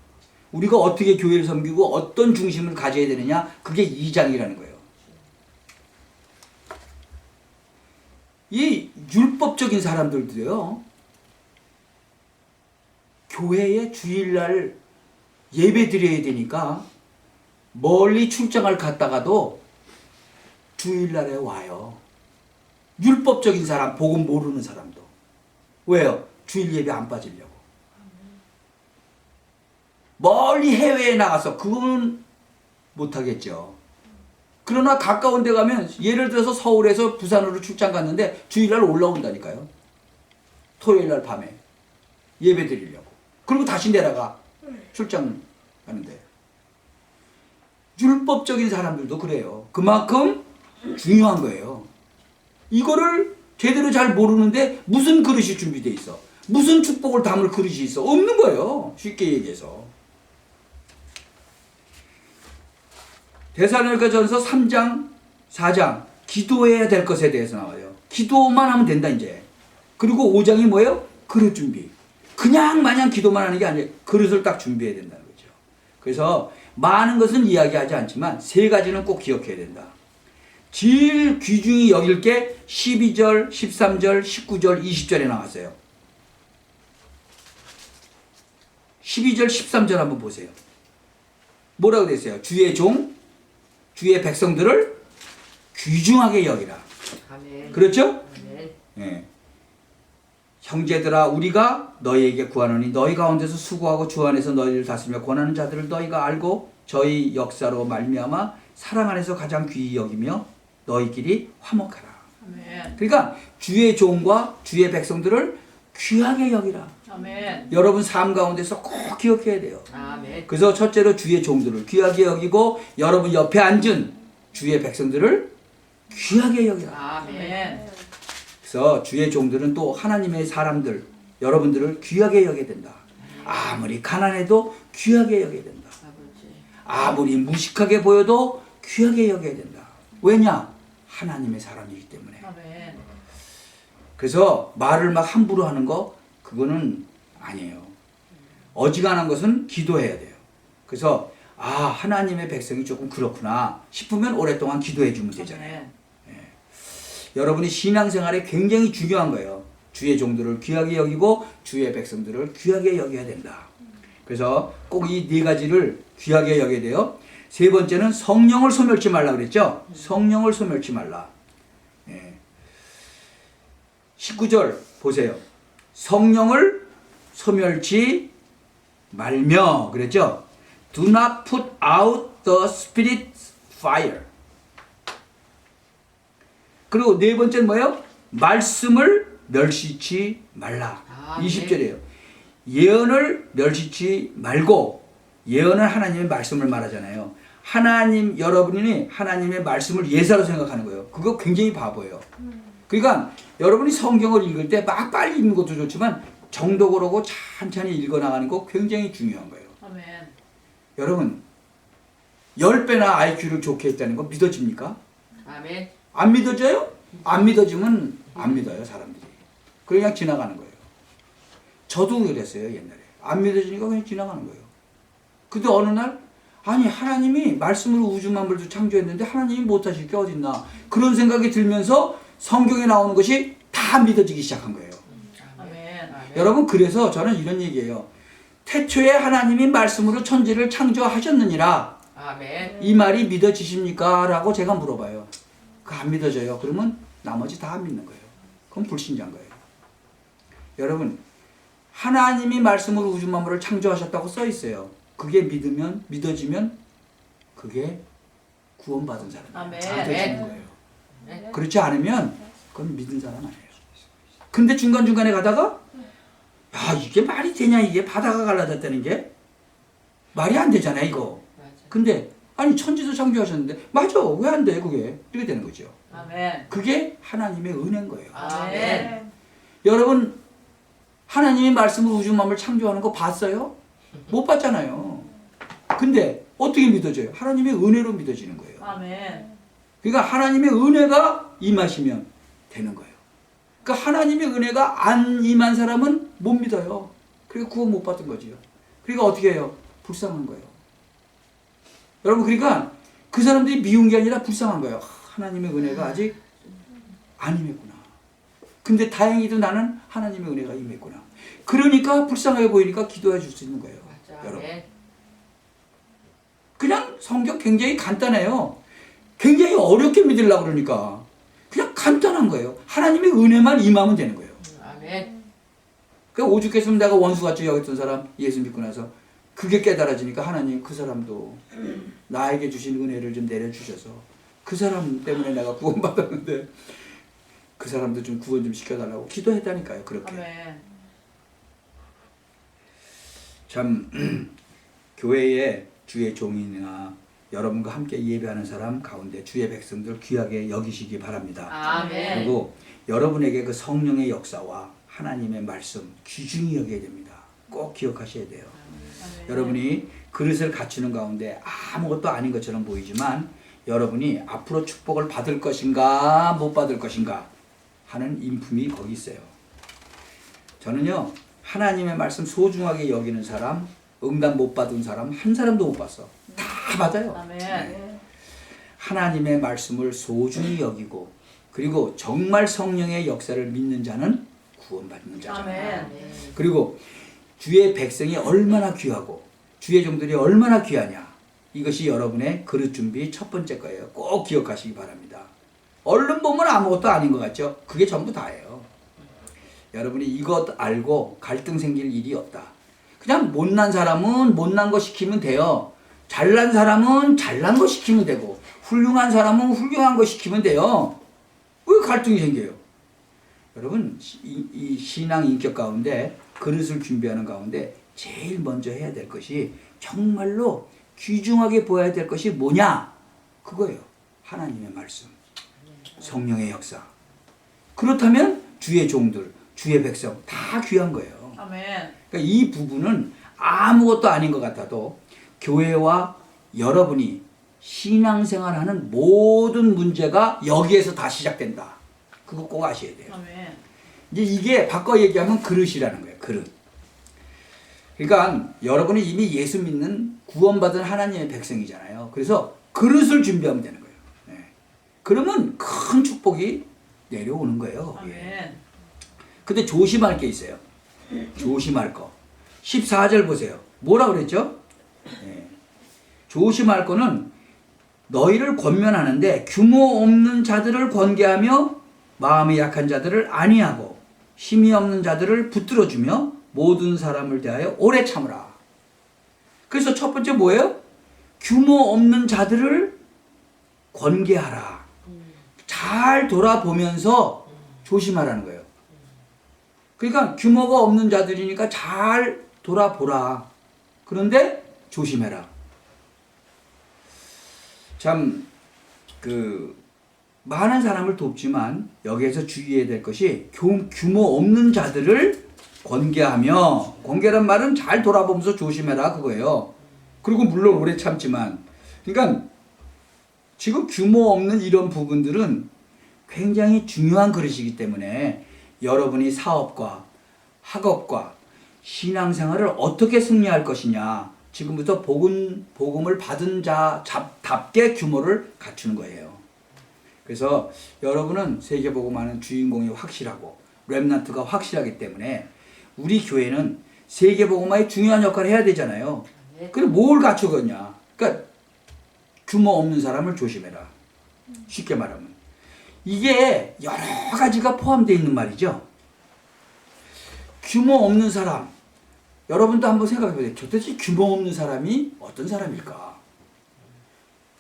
우리가 어떻게 교회를 섬기고 어떤 중심을 가져야 되느냐? 그게 2장이라는 거예요. 이 율법적인 사람들도요. 교회에 주일날 예배 드려야 되니까 멀리 출장을 갔다가도 주일날에 와요. 율법적인 사람, 복음 모르는 사람도. 왜요? 주일 예배 안 빠지려고. 멀리 해외에 나가서 그거는 못하겠죠. 그러나 가까운 데 가면 예를 들어서 서울에서 부산으로 출장 갔는데 주일날 올라온다니까요. 토요일날 밤에 예배 드리려고. 그리고 다시 내려가 출장 가는데. 율법적인 사람들도 그래요. 그만큼 중요한 거예요. 이거를 제대로 잘 모르는데 무슨 그릇이 준비되어 있어? 무슨 축복을 담을 그릇이 있어? 없는 거예요. 쉽게 얘기해서. 데살로니가전서 3장, 4장 기도해야 될 것에 대해서 나와요. 기도만 하면 된다 이제. 그리고 5장이 뭐예요? 그릇 준비. 그냥 마냥 기도만 하는 게 아니에요. 그릇을 딱 준비해야 된다는 거죠. 그래서 많은 것은 이야기하지 않지만 세 가지는 꼭 기억해야 된다. 제일 귀중히 여길 게 12절, 13절, 19절, 20절에 나왔어요. 12절, 13절 한번 보세요. 뭐라고 됐어요? 주의 종, 주의 백성들을 귀중하게 여기라. 아멘. 그렇죠? 아멘. 예. 형제들아 우리가 너희에게 구하노니 너희 가운데서 수고하고 주 안에서 너희를 다스리며 권하는 자들을 너희가 알고 저희 역사로 말미암아 사랑 안에서 가장 귀히 여기며 너희끼리 화목하라. 아멘. 그러니까 주의 종과 주의 백성들을 귀하게 여기라. 아멘. 여러분 삶 가운데서 꼭 기억해야 돼요. 아멘. 그래서 첫째로 주의 종들을 귀하게 여기고 여러분 옆에 앉은 주의 백성들을 귀하게 여기라. 아멘. 그래서 주의 종들은 또 하나님의 사람들 여러분들을 귀하게 여겨야 된다. 아무리 가난해도 귀하게 여겨야 된다. 아버지. 아무리 무식하게 보여도 귀하게 여겨야 된다. 왜냐? 하나님의 사람이기 때문에. 아멘. 그래서 말을 막 함부로 하는 거 그거는 아니에요. 어지간한 것은 기도해야 돼요. 그래서 하나님의 백성이 조금 그렇구나 싶으면 오랫동안 기도해 주면 되잖아요. 아멘. 여러분이 신앙생활에 굉장히 중요한 거예요. 주의 종들을 귀하게 여기고 주의 백성들을 귀하게 여겨야 된다. 그래서 꼭 이 네 가지를 귀하게 여겨야 돼요. 세 번째는 성령을 소멸치 말라 그랬죠. 성령을 소멸치 말라. 19절 보세요. 성령을 소멸치 말며 그랬죠. Do not put out the Spirit's fire. 그리고 네 번째는 뭐예요? 말씀을 멸시치 말라. 네. 20절이에요. 예언을 멸시치 말고 예언은 하나님의 말씀을 말하잖아요. 여러분이 하나님의 말씀을 예사로 생각하는 거예요. 그거 굉장히 바보예요. 그러니까 여러분이 성경을 읽을 때 막 빨리 읽는 것도 좋지만 정독을 천천히 읽어나가는 거 굉장히 중요한 거예요. 아멘. 여러분 10배나 IQ를 좋게 했다는 거 믿어집니까? 아멘. 안 믿어져요? 안 믿어지면 안 믿어요 사람들이. 그냥 지나가는 거예요. 저도 그랬어요 옛날에. 안 믿어지니까 그냥 지나가는 거예요. 근데 어느 날 아니 하나님이 말씀으로 우주 만물도 창조했는데 하나님이 못하실 게 어딨나 그런 생각이 들면서 성경에 나오는 것이 다 믿어지기 시작한 거예요. 아멘. 여러분, 그래서 저는 이런 얘기예요. 태초에 하나님이 말씀으로 천지를 창조하셨느니라. 아멘. 이 말이 믿어지십니까? 라고 제가 물어봐요. 그 안 믿어져요. 그러면 나머지 다 안 믿는 거예요. 그건 불신자인 거예요. 여러분, 하나님이 말씀으로 우주 만물을 창조하셨다고 써 있어요. 그게 믿어지면 그게 구원받은 사람이에요. 아멘. 믿어지는 거예요. 네. 그렇지 않으면 그건 믿은 사람 아니에요. 근데 중간중간에 가다가 야, 이게 말이 되냐, 이게 바다가 갈라졌다는 게 말이 안 되잖아요, 이거. 맞아. 근데 아니 천지도 창조하셨는데 맞아, 왜 안 돼, 그게? 이렇게 되는 거죠. 아멘. 그게 하나님의 은혜인 거예요. 아멘. 여러분, 하나님이 말씀으로 우주 만물 창조하는 거 봤어요? 못 봤잖아요. 근데 어떻게 믿어져요? 하나님의 은혜로 믿어지는 거예요. 아멘. 그러니까 하나님의 은혜가 임하시면 되는 거예요. 그러니까 하나님의 은혜가 안 임한 사람은 못 믿어요. 그러니까 구원 못 받은 거지요. 그러니까 어떻게 해요? 불쌍한 거예요. 여러분, 그러니까 그 사람들이 미운 게 아니라 불쌍한 거예요. 하나님의 은혜가 아직 안 임했구나. 근데 다행히도 나는 하나님의 은혜가 임했구나. 그러니까 불쌍해 보이니까 기도해 줄 수 있는 거예요. 맞아. 여러분. 아멘. 그냥 성경 굉장히 간단해요. 굉장히 어렵게 믿으려고 그러니까 그냥 간단한 거예요. 하나님의 은혜만 임하면 되는 거예요. 아멘. 그러니까 오죽했으면 내가 원수같이 여겼던 사람 예수 믿고 나서 그게 깨달아지니까 하나님 그 사람도 나에게 주신 은혜를 좀 내려주셔서 그 사람 때문에 내가 구원받았는데 그 사람도 좀 구원 좀 시켜달라고 기도했다니까요. 그렇게. 아멘. 참 교회에 주의 종이나 여러분과 함께 예배하는 사람 가운데 주의 백성들 귀하게 여기시기 바랍니다. 아멘. 그리고 여러분에게 그 성령의 역사와 하나님의 말씀 귀중히 여겨야 됩니다. 꼭 기억하셔야 돼요. 여러분이 그릇을 갖추는 가운데 아무것도 아닌 것처럼 보이지만 여러분이 앞으로 축복을 받을 것인가 못 받을 것인가 하는 인품이 거기 있어요. 저는요, 하나님의 말씀 소중하게 여기는 사람, 응답 못 받은 사람 한 사람도 못 봤어. 다 받아요. 아멘. 네. 하나님의 말씀을 소중히 여기고 그리고 정말 성령의 역사를 믿는 자는 구원받는 자잖아요. 아멘. 그리고 주의 백성이 얼마나 귀하고 주의 종들이 얼마나 귀하냐, 이것이 여러분의 그릇 준비 첫 번째 거예요. 꼭 기억하시기 바랍니다. 얼른 보면 아무것도 아닌 것 같죠? 그게 전부 다예요. 여러분이 이것 알고 갈등 생길 일이 없다. 그냥 못난 사람은 못난 거 시키면 돼요. 잘난 사람은 잘난 거 시키면 되고 훌륭한 사람은 훌륭한 거 시키면 돼요. 왜 갈등이 생겨요? 여러분, 이 신앙 인격 가운데 그릇을 준비하는 가운데 제일 먼저 해야 될 것이 정말로 귀중하게 보아야 될 것이 뭐냐? 그거예요. 하나님의 말씀, 성령의 역사. 그렇다면 주의 종들, 주의 백성 다 귀한 거예요. 아멘. 그러니까 이 부분은 아무것도 아닌 것 같아도 교회와 여러분이 신앙생활하는 모든 문제가 여기에서 다 시작된다. 그거 꼭 아셔야 돼요. 아멘. 이제 이게 바꿔 얘기하면 그릇이라는 거예요. 그릇. 그러니까 여러분이 이미 예수 믿는 구원받은 하나님의 백성이잖아요. 그래서 그릇을 준비하면 되는 거예요. 네. 그러면 큰 축복이 내려오는 거예요. 예. 아멘. 근데 조심할 게 있어요. 조심할 거. 14절 보세요. 뭐라 그랬죠? 예. 조심할 거는 너희를 권면하는데 규모 없는 자들을 권계하며 마음이 약한 자들을 안위하고 힘이 없는 자들을 붙들어주며 모든 사람을 대하여 오래 참으라. 그래서 첫 번째 뭐예요? 규모 없는 자들을 권계하라. 잘 돌아보면서 조심하라는 거예요. 그러니까 규모가 없는 자들이니까 잘 돌아보라. 그런데 조심해라. 참 많은 사람을 돕지만 여기에서 주의해야 될 것이 규모 없는 자들을 권계하며, 권계란 말은 잘 돌아보면서 조심해라 그거예요. 그리고 물론 오래 참지만, 그러니까 지금 규모 없는 이런 부분들은 굉장히 중요한 그릇이기 때문에 여러분이 사업과 학업과 신앙생활을 어떻게 승리할 것이냐, 지금부터 복음을 받은 자답게 규모를 갖추는 거예요. 그래서 여러분은 세계복음하는 주인공이 확실하고 렘넌트가 확실하기 때문에 우리 교회는 세계복음화에 중요한 역할을 해야 되잖아요. 예. 그럼 뭘 갖추겠냐? 그러니까 규모 없는 사람을 조심해라. 쉽게 말하면. 이게 여러 가지가 포함되어 있는 말이죠. 규모 없는 사람. 여러분도 한번 생각해 보세요. 도대체 규모 없는 사람이 어떤 사람일까?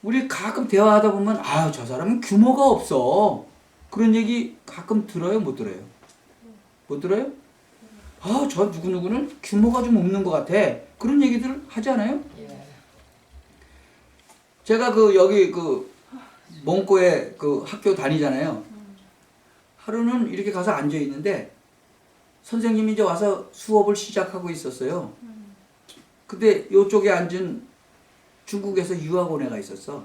우리 가끔 대화하다 보면 아, 저 사람은 규모가 없어. 그런 얘기 가끔 들어요? 못 들어요? 못 들어요? 아, 저 누구누구는 규모가 좀 없는 것 같아. 그런 얘기들 하지 않아요? 예. 제가 여기 몽고에 학교 다니잖아요. 하루는 이렇게 가서 앉아 있는데 선생님이 이제 와서 수업을 시작하고 있었어요. 근데 요쪽에 앉은 중국에서 유학 온 애가 있었어.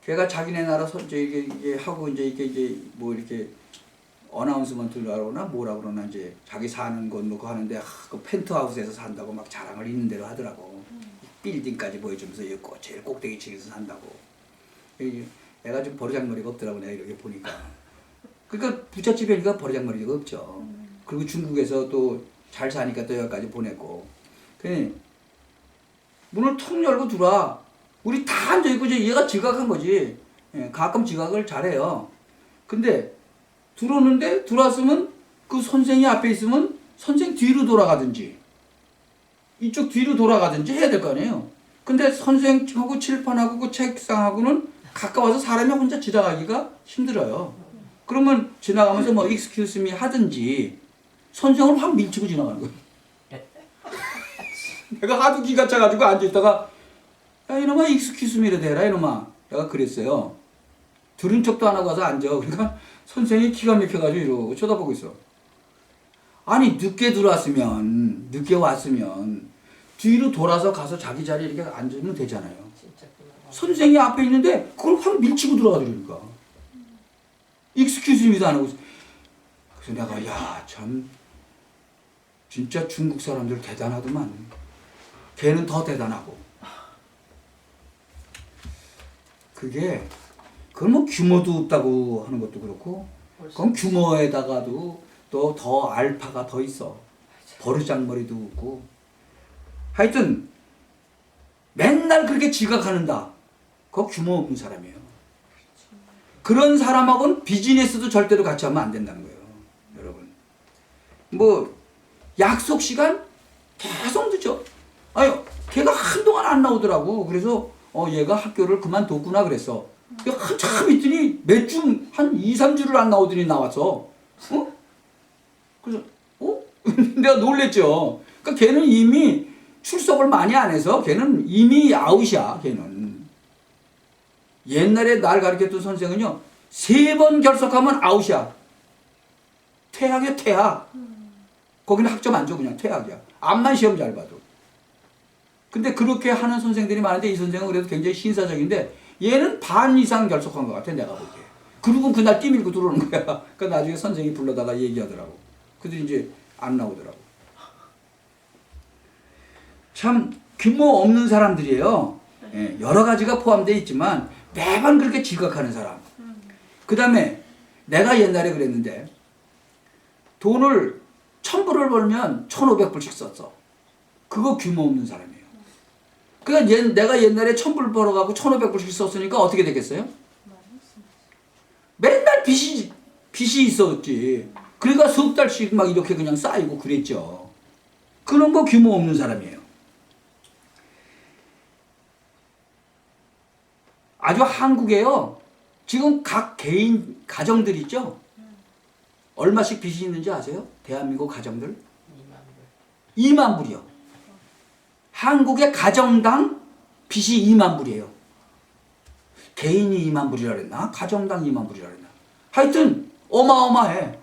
걔가 자기네 나라 이게 하고 이제 뭐 이렇게 어나운스먼트를 하거나 뭐라 그러나 이제 자기 사는 곳 놓고 하는데 그 펜트하우스에서 산다고 막 자랑을 있는 대로 하더라고. 빌딩까지 보여주면서 여기 제일 꼭대기 층에서 산다고. 애가 좀 버르장머리가 없더라고 내가 이렇게 보니까. 그러니까 부잣집이니까 버르장머리가 없죠. 그리고 중국에서 또 잘 사니까 또 여기까지 보냈고. 그래 문을 턱 열고 들어와. 우리 다 앉아있고 이제 얘가 지각한 거지. 예, 가끔 지각을 잘해요. 근데 들어오는데 들어왔으면 그 선생이 앞에 있으면 선생 뒤로 돌아가든지 이쪽 뒤로 돌아가든지 해야 될 거 아니에요. 근데 선생하고 칠판하고 그 책상하고는 가까워서 사람이 혼자 지나가기가 힘들어요. 그러면 지나가면서 뭐 excuse me 하든지 선생을 확 밀치고 지나가는 거예요. 내가 하도 기가 차가지고 앉아있다가 야 이놈아 excuse me를 대라 이놈아. 내가 그랬어요. 들은 척도 안 하고 와서 앉아. 그러니까 선생이 기가 막혀가지고 이러고 쳐다보고 있어. 아니 늦게 들어왔으면 늦게 왔으면 뒤로 돌아서 가서 자기 자리에 이렇게 앉으면 되잖아요. 진짜 그거. 선생이 앞에 있는데 그걸 확 밀치고 들어가더라니까. 익스큐즈 미도 안 하고. 그래서 내가 야 참 진짜 중국 사람들 대단하더만. 걔는 더 대단하고. 그건 뭐 규모도 없다고 하는 것도 그렇고 그럼 규모에다가도 또 더 알파가 더 있어. 버르장머리도 없고. 하여튼 맨날 그렇게 지각하는다. 그거 규모 없는 사람이에요. 그런 사람하고는 비즈니스도 절대로 같이 하면 안 된다는 거예요. 여러분. 뭐 약속 시간 계속 늦어. 아유, 걔가 한동안 안 나오더라고. 그래서 얘가 학교를 그만뒀구나 그랬어. 한참 있더니 몇 주, 한 2, 3주를 안 나오더니 나왔어. 그래서 내가 놀랬죠. 그러니까 걔는 이미 출석을 많이 안 해서 걔는 이미 아웃이야. 걔는. 옛날에 날 가르쳤던 선생은요. 3번 결석하면 아웃이야. 퇴학이야 퇴학. 거기는 학점 안 줘. 그냥 퇴학이야. 암만 시험 잘 봐도. 근데 그렇게 하는 선생들이 많은데 이 선생은 그래도 굉장히 신사적인데 얘는 반 이상 결석한 것 같아 내가 보기에. 그리고 그날 뛰밀고 들어오는 거야. 그러니까 나중에 선생이 불러다가 얘기하더라고. 그들이 이제 안 나오더라고. 참 규모 없는 사람들이에요. 예, 여러 가지가 포함되어 있지만 매번 그렇게 지각하는 사람. 그 다음에 내가 옛날에 그랬는데 돈을 1,000불을 벌면 1,500불씩 썼어. 그거 규모 없는 사람이에요. 그러니까 내가 옛날에 1,000불 벌어갖고 1,500불씩 썼으니까 어떻게 되겠어요? 맨날 빚이 있었지. 그러니까 석 달씩 막 이렇게 그냥 쌓이고 그랬죠. 그런 거 규모 없는 사람이에요. 아주 한국에요. 지금 각 개인 가정들 있죠? 얼마씩 빚이 있는지 아세요? 대한민국 가정들? 2만 불이요. 한국의 가정당 빚이 2만 불이에요. 개인이 2만 불이라 그랬나? 가정당 2만 불이라 그랬나? 하여튼 어마어마해.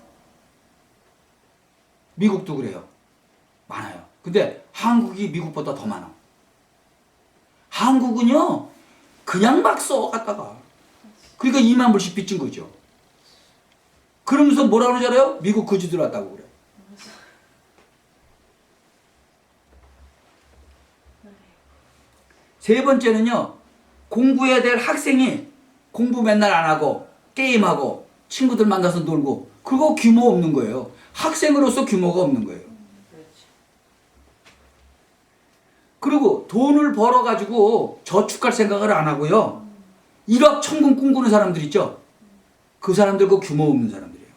미국도 그래요. 많아요. 근데 한국이 미국보다 더 많아. 한국은요. 그냥 막 써 갖다가. 그러니까 2만 불씩 빚진 거죠. 그러면서 뭐라 그러지 알아요? 미국 거지 들어왔다고 그래. 세 번째는요. 공부해야 될 학생이 공부 맨날 안 하고 게임하고 친구들 만나서 놀고 그거 규모 없는 거예요. 학생으로서 규모가 없는 거예요. 그렇지. 그리고 돈을 벌어가지고 저축할 생각을 안 하고요. 일확천금 꿈꾸는 사람들 있죠? 그 사람들 그 규모 없는 사람들이에요.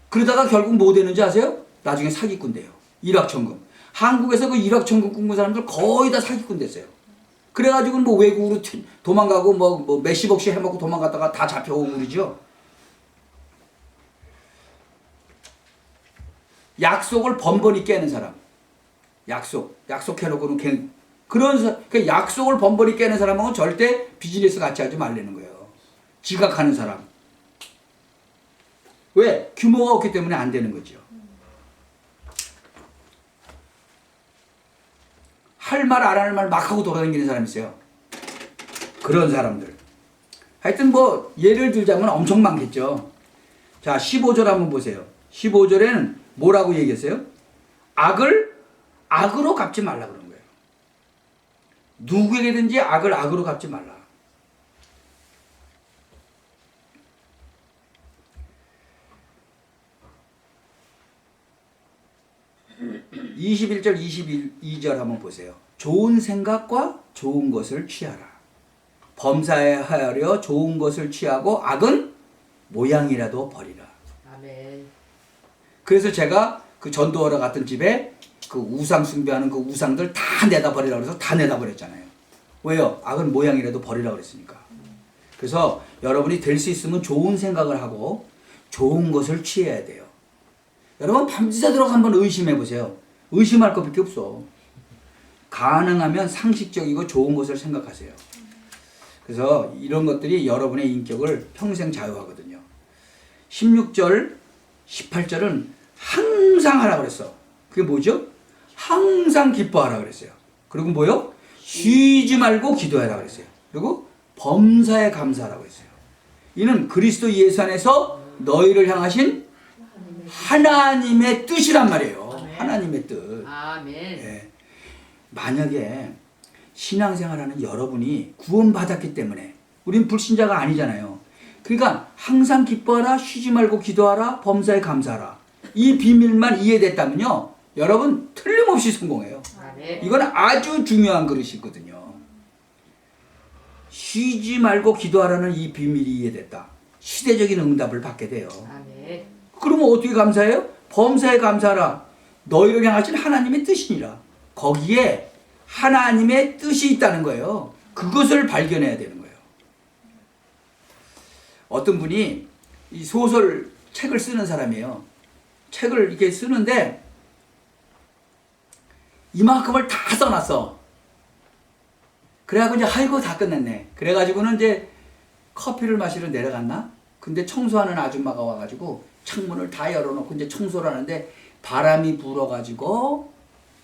그러다가 결국 뭐 되는지 아세요? 나중에 사기꾼 돼요. 일확천금. 한국에서 그 일확천금 꿈꾸는 사람들 거의 다 사기꾼 됐어요. 그래가지고 뭐 외국으로 도망가고 뭐 몇십억씩 해먹고 도망갔다가 다 잡혀오고 그러죠. 약속을 번번이 깨는 사람. 약속해놓고는 그 약속을 번번이 깨는 사람하고는 절대 비즈니스 같이 하지 말라는 거예요. 지각하는 사람. 왜? 규모가 없기 때문에 안 되는 거죠. 할 말 안 할 말 막 하고 돌아다니는 사람이 있어요. 그런 사람들. 하여튼 뭐 예를 들자면 엄청 많겠죠. 자, 15절 한번 보세요. 15절에는 뭐라고 얘기했어요? 악을 악으로 갚지 말라 그런 거예요. 누구에게든지 악을 악으로 갚지 말라. 21절, 22절 한번 보세요. 좋은 생각과 좋은 것을 취하라. 범사하여 좋은 것을 취하고 악은 모양이라도 버리라. 아멘. 그래서 제가 그 전도하러 갔던 집에 그 우상 숭배하는 그 우상들 다 내다 버리라 그래서 다 내다 버렸잖아요. 왜요? 악은 모양이라도 버리라 그랬으니까. 그래서 여러분이 될 수 있으면 좋은 생각을 하고 좋은 것을 취해야 돼요. 여러분 밤새도록 한번 의심해 보세요. 의심할 것밖에 없어. 가능하면 상식적이고 좋은 것을 생각하세요. 그래서 이런 것들이 여러분의 인격을 평생 자유하거든요. 16절, 18절은 항상 하라 그랬어. 그게 뭐죠? 항상 기뻐하라 그랬어요. 그리고 뭐요? 쉬지 말고 기도하라 그랬어요. 그리고 범사에 감사하라 그랬어요. 이는 그리스도 예수 안에서 너희를 향하신 하나님의 뜻이란 말이에요. 아멘. 하나님의 뜻. 아멘. 예. 만약에 신앙생활하는 여러분이 구원받았기 때문에 우린 불신자가 아니잖아요. 그러니까 항상 기뻐하라, 쉬지 말고 기도하라, 범사에 감사하라. 이 비밀만 이해됐다면요. 여러분 틀림없이 성공해요. 아멘. 이건 아주 중요한 그릇이거든요. 쉬지 말고 기도하라는 이 비밀이 이해됐다. 시대적인 응답을 받게 돼요. 아멘. 그러면 어떻게 감사해요? 범사에 감사하라. 너희를 향하신 하나님의 뜻이니라. 거기에 하나님의 뜻이 있다는 거예요. 그것을 발견해야 되는 거예요. 어떤 분이 이 소설 책을 쓰는 사람이에요. 책을 이렇게 쓰는데 이만큼을 다 써놨어. 그래가지고 이제 아이고 다 끝냈네. 그래가지고는 이제 커피를 마시러 내려갔나? 근데 청소하는 아줌마가 와가지고 창문을 다 열어놓고 이제 청소를 하는데 바람이 불어가지고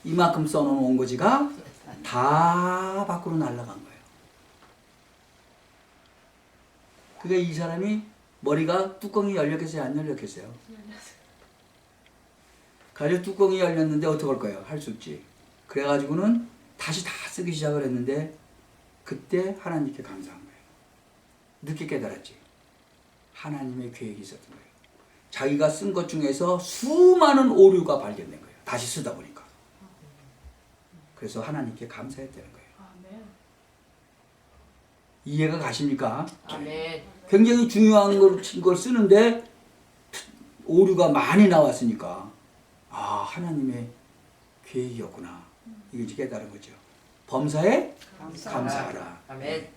이만큼 써놓은 원고지가 다 밖으로 날아간 거예요. 그게 이 사람이 머리가 뚜껑이 열렸겠어요? 안 열렸겠어요? 가지고 뚜껑이 열렸는데 어떡할 거예요? 할 수 없지. 그래가지고는 다시 다 쓰기 시작을 했는데 그때 하나님께 감사한 거예요. 늦게 깨달았지. 하나님의 계획이 있었던 거예요. 자기가 쓴 것 중에서 수많은 오류가 발견된 거예요. 다시 쓰다 보니까. 그래서 하나님께 감사했다는 거예요. 이해가 가십니까? 아멘. 굉장히 중요한 걸 쓰는데 오류가 많이 나왔으니까 아 하나님의 계획이었구나. 이거 이제 깨달은 거죠. 범사에 감사하라. 아멘.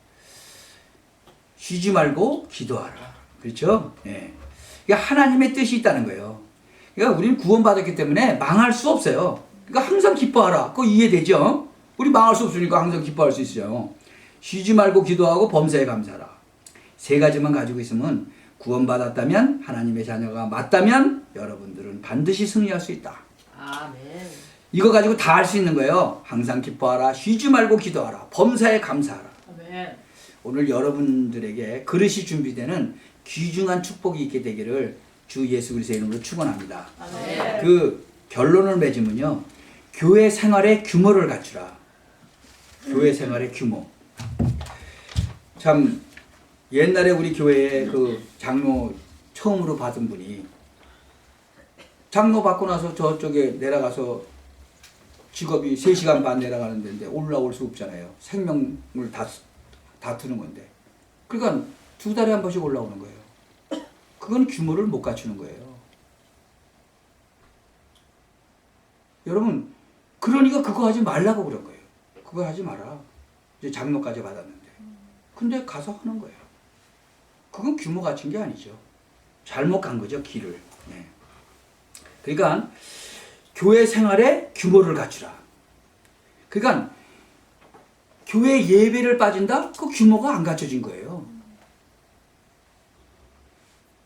쉬지 말고 기도하라. 그렇죠? 예. 그러니까 하나님의 뜻이 있다는 거예요. 그러니까 우리는 구원받았기 때문에 망할 수 없어요. 그러니까 항상 기뻐하라. 그거 이해되죠? 우리 망할 수 없으니까 항상 기뻐할 수 있어요. 쉬지 말고 기도하고 범사에 감사하라. 세 가지만 가지고 있으면 구원받았다면 하나님의 자녀가 맞다면 여러분들은 반드시 승리할 수 있다. 아멘. 이거 가지고 다 할 수 있는 거예요. 항상 기뻐하라. 쉬지 말고 기도하라. 범사에 감사하라. 아멘. 오늘 여러분들에게 그릇이 준비되는 귀중한 축복이 있게 되기를 주 예수 그리스도의 이름으로 축원합니다. 아멘. 그 결론을 맺으면요. 교회 생활의 규모를 갖추라. 교회 생활의 규모. 참 옛날에 우리 교회에 그 장로 처음으로 받은 분이 장로 받고 나서 저쪽에 내려가서 직업이 3시간 반 내려가는 데인데 올라올 수 없잖아요. 생명을 다투는 건데. 그러니까 2달에 한 번씩 올라오는 거예요. 그건 규모를 못 갖추는 거예요. 여러분, 그러니까 그거 하지 말라고 그런 거예요. 그거 하지 마라. 이제 장로까지 받았는데. 근데 가서 하는 거예요. 그건 규모 갖춘 게 아니죠. 잘못 간 거죠, 길을. 네. 그러니까 교회 생활에 규모를 갖추라. 그러니까 교회 예배를 빠진다? 그 규모가 안 갖춰진 거예요.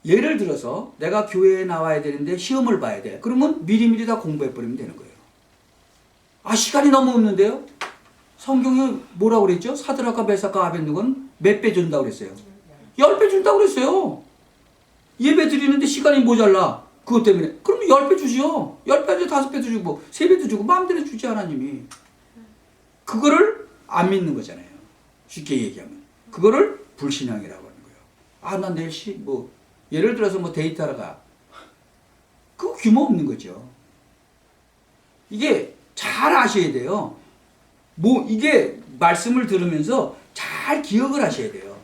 예를 들어서 내가 교회에 나와야 되는데 시험을 봐야 돼. 그러면 미리미리 다 공부해버리면 되는 거예요. 아, 시간이 너무 없는데요? 성경이 뭐라고 그랬죠? 사드락과 메삭과 아벤누고는 몇 배 준다고 그랬어요? 10배 준다고 그랬어요. 예배 드리는데 시간이 모자라. 그것 때문에. 그러면 10배 주시오. 10배도 5배도 주고 3배도 주고 마음대로 주지 하나님이. 그거를 안 믿는 거잖아요. 쉽게 얘기하면. 그거를 불신앙이라고 하는 거예요. 아, 난 내일 예를 들어서 데이트하러 가. 그거 규모 없는 거죠. 이게 잘 아셔야 돼요. 이게 말씀을 들으면서 잘 기억을 하셔야 돼요.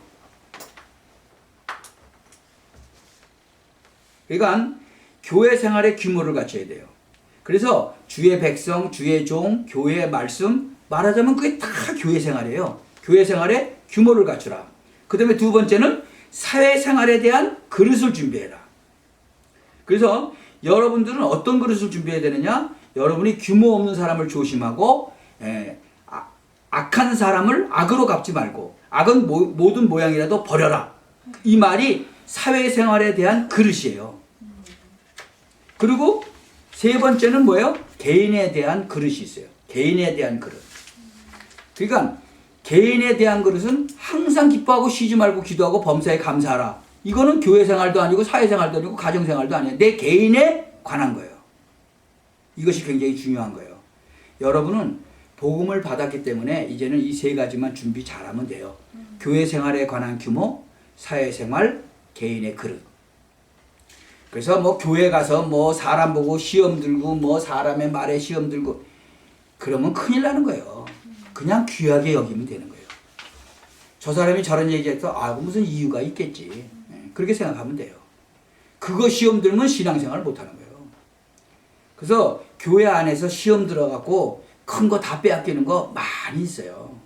그러니까 교회 생활의 규모를 갖춰야 돼요. 그래서 주의 백성, 주의 종, 교회의 말씀, 말하자면 그게 다 교회 생활이에요. 교회 생활의 규모를 갖추라. 그 다음에 두 번째는 사회생활에 대한 그릇을 준비해라. 그래서 여러분들은 어떤 그릇을 준비해야 되느냐? 여러분이 규모 없는 사람을 조심하고 악한 사람을 악으로 갚지 말고 악은 모든 모양이라도 버려라. 이 말이 사회생활에 대한 그릇이에요. 그리고 세 번째는 뭐예요? 개인에 대한 그릇이 있어요. 개인에 대한 그릇. 그러니까 개인에 대한 그릇은 항상 기뻐하고 쉬지 말고 기도하고 범사에 감사하라. 이거는 교회 생활도 아니고 사회생활도 아니고 가정생활도 아니에요. 내 개인에 관한 거예요. 이것이 굉장히 중요한 거예요. 여러분은 복음을 받았기 때문에 이제는 이 세 가지만 준비 잘하면 돼요. 교회 생활에 관한 규모, 사회생활, 개인의 그릇. 그래서 교회 가서 사람 보고 시험 들고 사람의 말에 시험 들고 그러면 큰일 나는 거예요. 그냥 귀하게 여기면 되는 거예요. 저 사람이 저런 얘기해서 무슨 이유가 있겠지. 그렇게 생각하면 돼요. 그거 시험 들면 신앙생활을 못하는 거예요. 그래서 교회 안에서 시험 들어갖고 큰 거 다 빼앗기는 거 많이 있어요.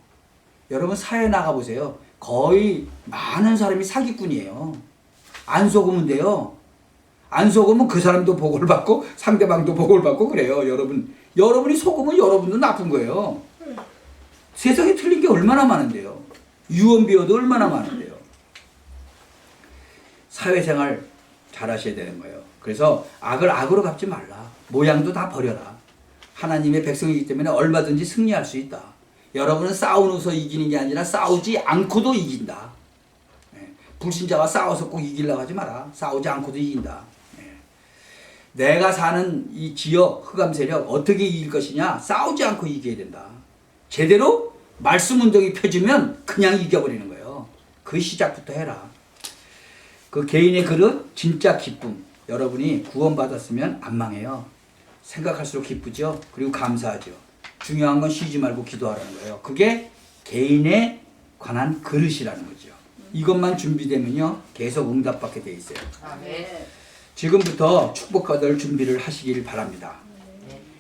여러분 사회 나가보세요. 거의 많은 사람이 사기꾼이에요. 안 속으면 돼요. 안 속으면 그 사람도 보고를 받고 상대방도 보고를 받고 그래요. 여러분이 속으면 여러분도 나쁜 거예요. 세상에 틀린 게 얼마나 많은데요. 유언비어도 얼마나 많은데요. 사회생활 잘 하셔야 되는 거예요. 그래서 악을 악으로 갚지 말라. 모양도 다 버려라. 하나님의 백성이기 때문에 얼마든지 승리할 수 있다. 여러분은 싸우면서 이기는 게 아니라 싸우지 않고도 이긴다. 불신자와 싸워서 꼭 이기려고 하지 마라. 싸우지 않고도 이긴다. 내가 사는 이 지역 흑암 세력 어떻게 이길 것이냐? 싸우지 않고 이겨야 된다. 제대로 말씀 운동이 펴지면 그냥 이겨버리는 거예요. 그 시작부터 해라. 그 개인의 그릇 진짜 기쁨. 여러분이 구원받았으면 안 망해요. 생각할수록 기쁘죠. 그리고 감사하죠. 중요한 건 쉬지 말고 기도하라는 거예요. 그게 개인에 관한 그릇이라는 거죠. 이것만 준비되면요 계속 응답받게 돼 있어요. 아멘. 지금부터 축복받을 준비를 하시길 바랍니다.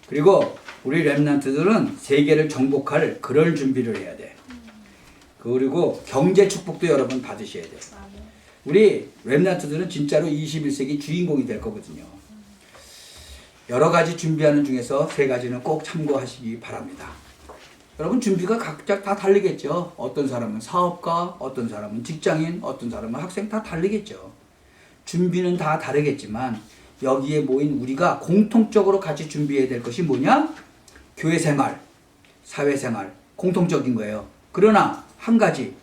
그리고 우리 렘넌트들은 세계를 정복할 그럴 준비를 해야 돼. 그리고 경제 축복도 여러분 받으셔야 돼요. 우리 렘넌트들은 진짜로 21세기 주인공이 될 거거든요. 여러 가지 준비하는 중에서 세 가지는 꼭 참고하시기 바랍니다. 여러분 준비가 각자 다 다르겠죠. 어떤 사람은 사업가, 어떤 사람은 직장인, 어떤 사람은 학생 다 다르겠죠. 준비는 다 다르겠지만 여기에 모인 우리가 공통적으로 같이 준비해야 될 것이 뭐냐? 교회 생활, 사회 생활, 공통적인 거예요. 그러나 한 가지,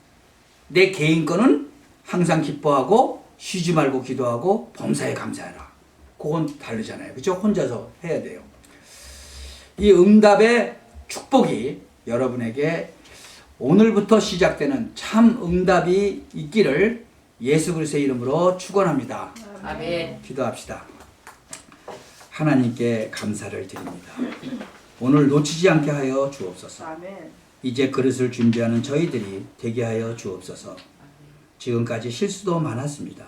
내 개인 거는 항상 기뻐하고 쉬지 말고 기도하고 범사에 감사해라. 그건 다르잖아요. 그렇죠? 혼자서 해야 돼요. 이 응답의 축복이 여러분에게 오늘부터 시작되는 참 응답이 있기를 예수 그리스도의 이름으로 축원합니다. 아멘. 기도합시다. 하나님께 감사를 드립니다. 오늘 놓치지 않게 하여 주옵소서. 아멘. 이제 그릇을 준비하는 저희들이 되게 하여 주옵소서. 지금까지 실수도 많았습니다.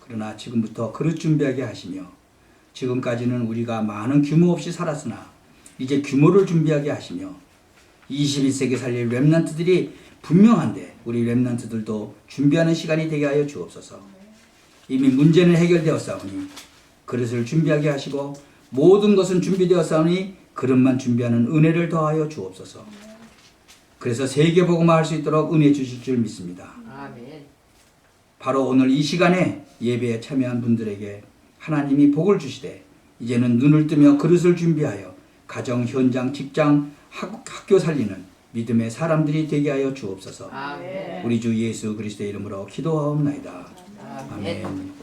그러나 지금부터 그릇 준비하게 하시며 지금까지는 우리가 많은 규모 없이 살았으나 이제 규모를 준비하게 하시며 21세기 살릴 렘넌트들이 분명한데 우리 렘넌트들도 준비하는 시간이 되게 하여 주옵소서. 이미 문제는 해결되었사오니 그릇을 준비하게 하시고 모든 것은 준비되었사오니 그릇만 준비하는 은혜를 더하여 주옵소서. 그래서 세계복음화 할 수 있도록 은혜 주실 줄 믿습니다. 아멘. 바로 오늘 이 시간에 예배에 참여한 분들에게 하나님이 복을 주시되 이제는 눈을 뜨며 그릇을 준비하여 가정, 현장, 직장, 학교 살리는 믿음의 사람들이 되게 하여 주옵소서. 아멘. 우리 주 예수 그리스도의 이름으로 기도하옵나이다. 아멘. 아멘.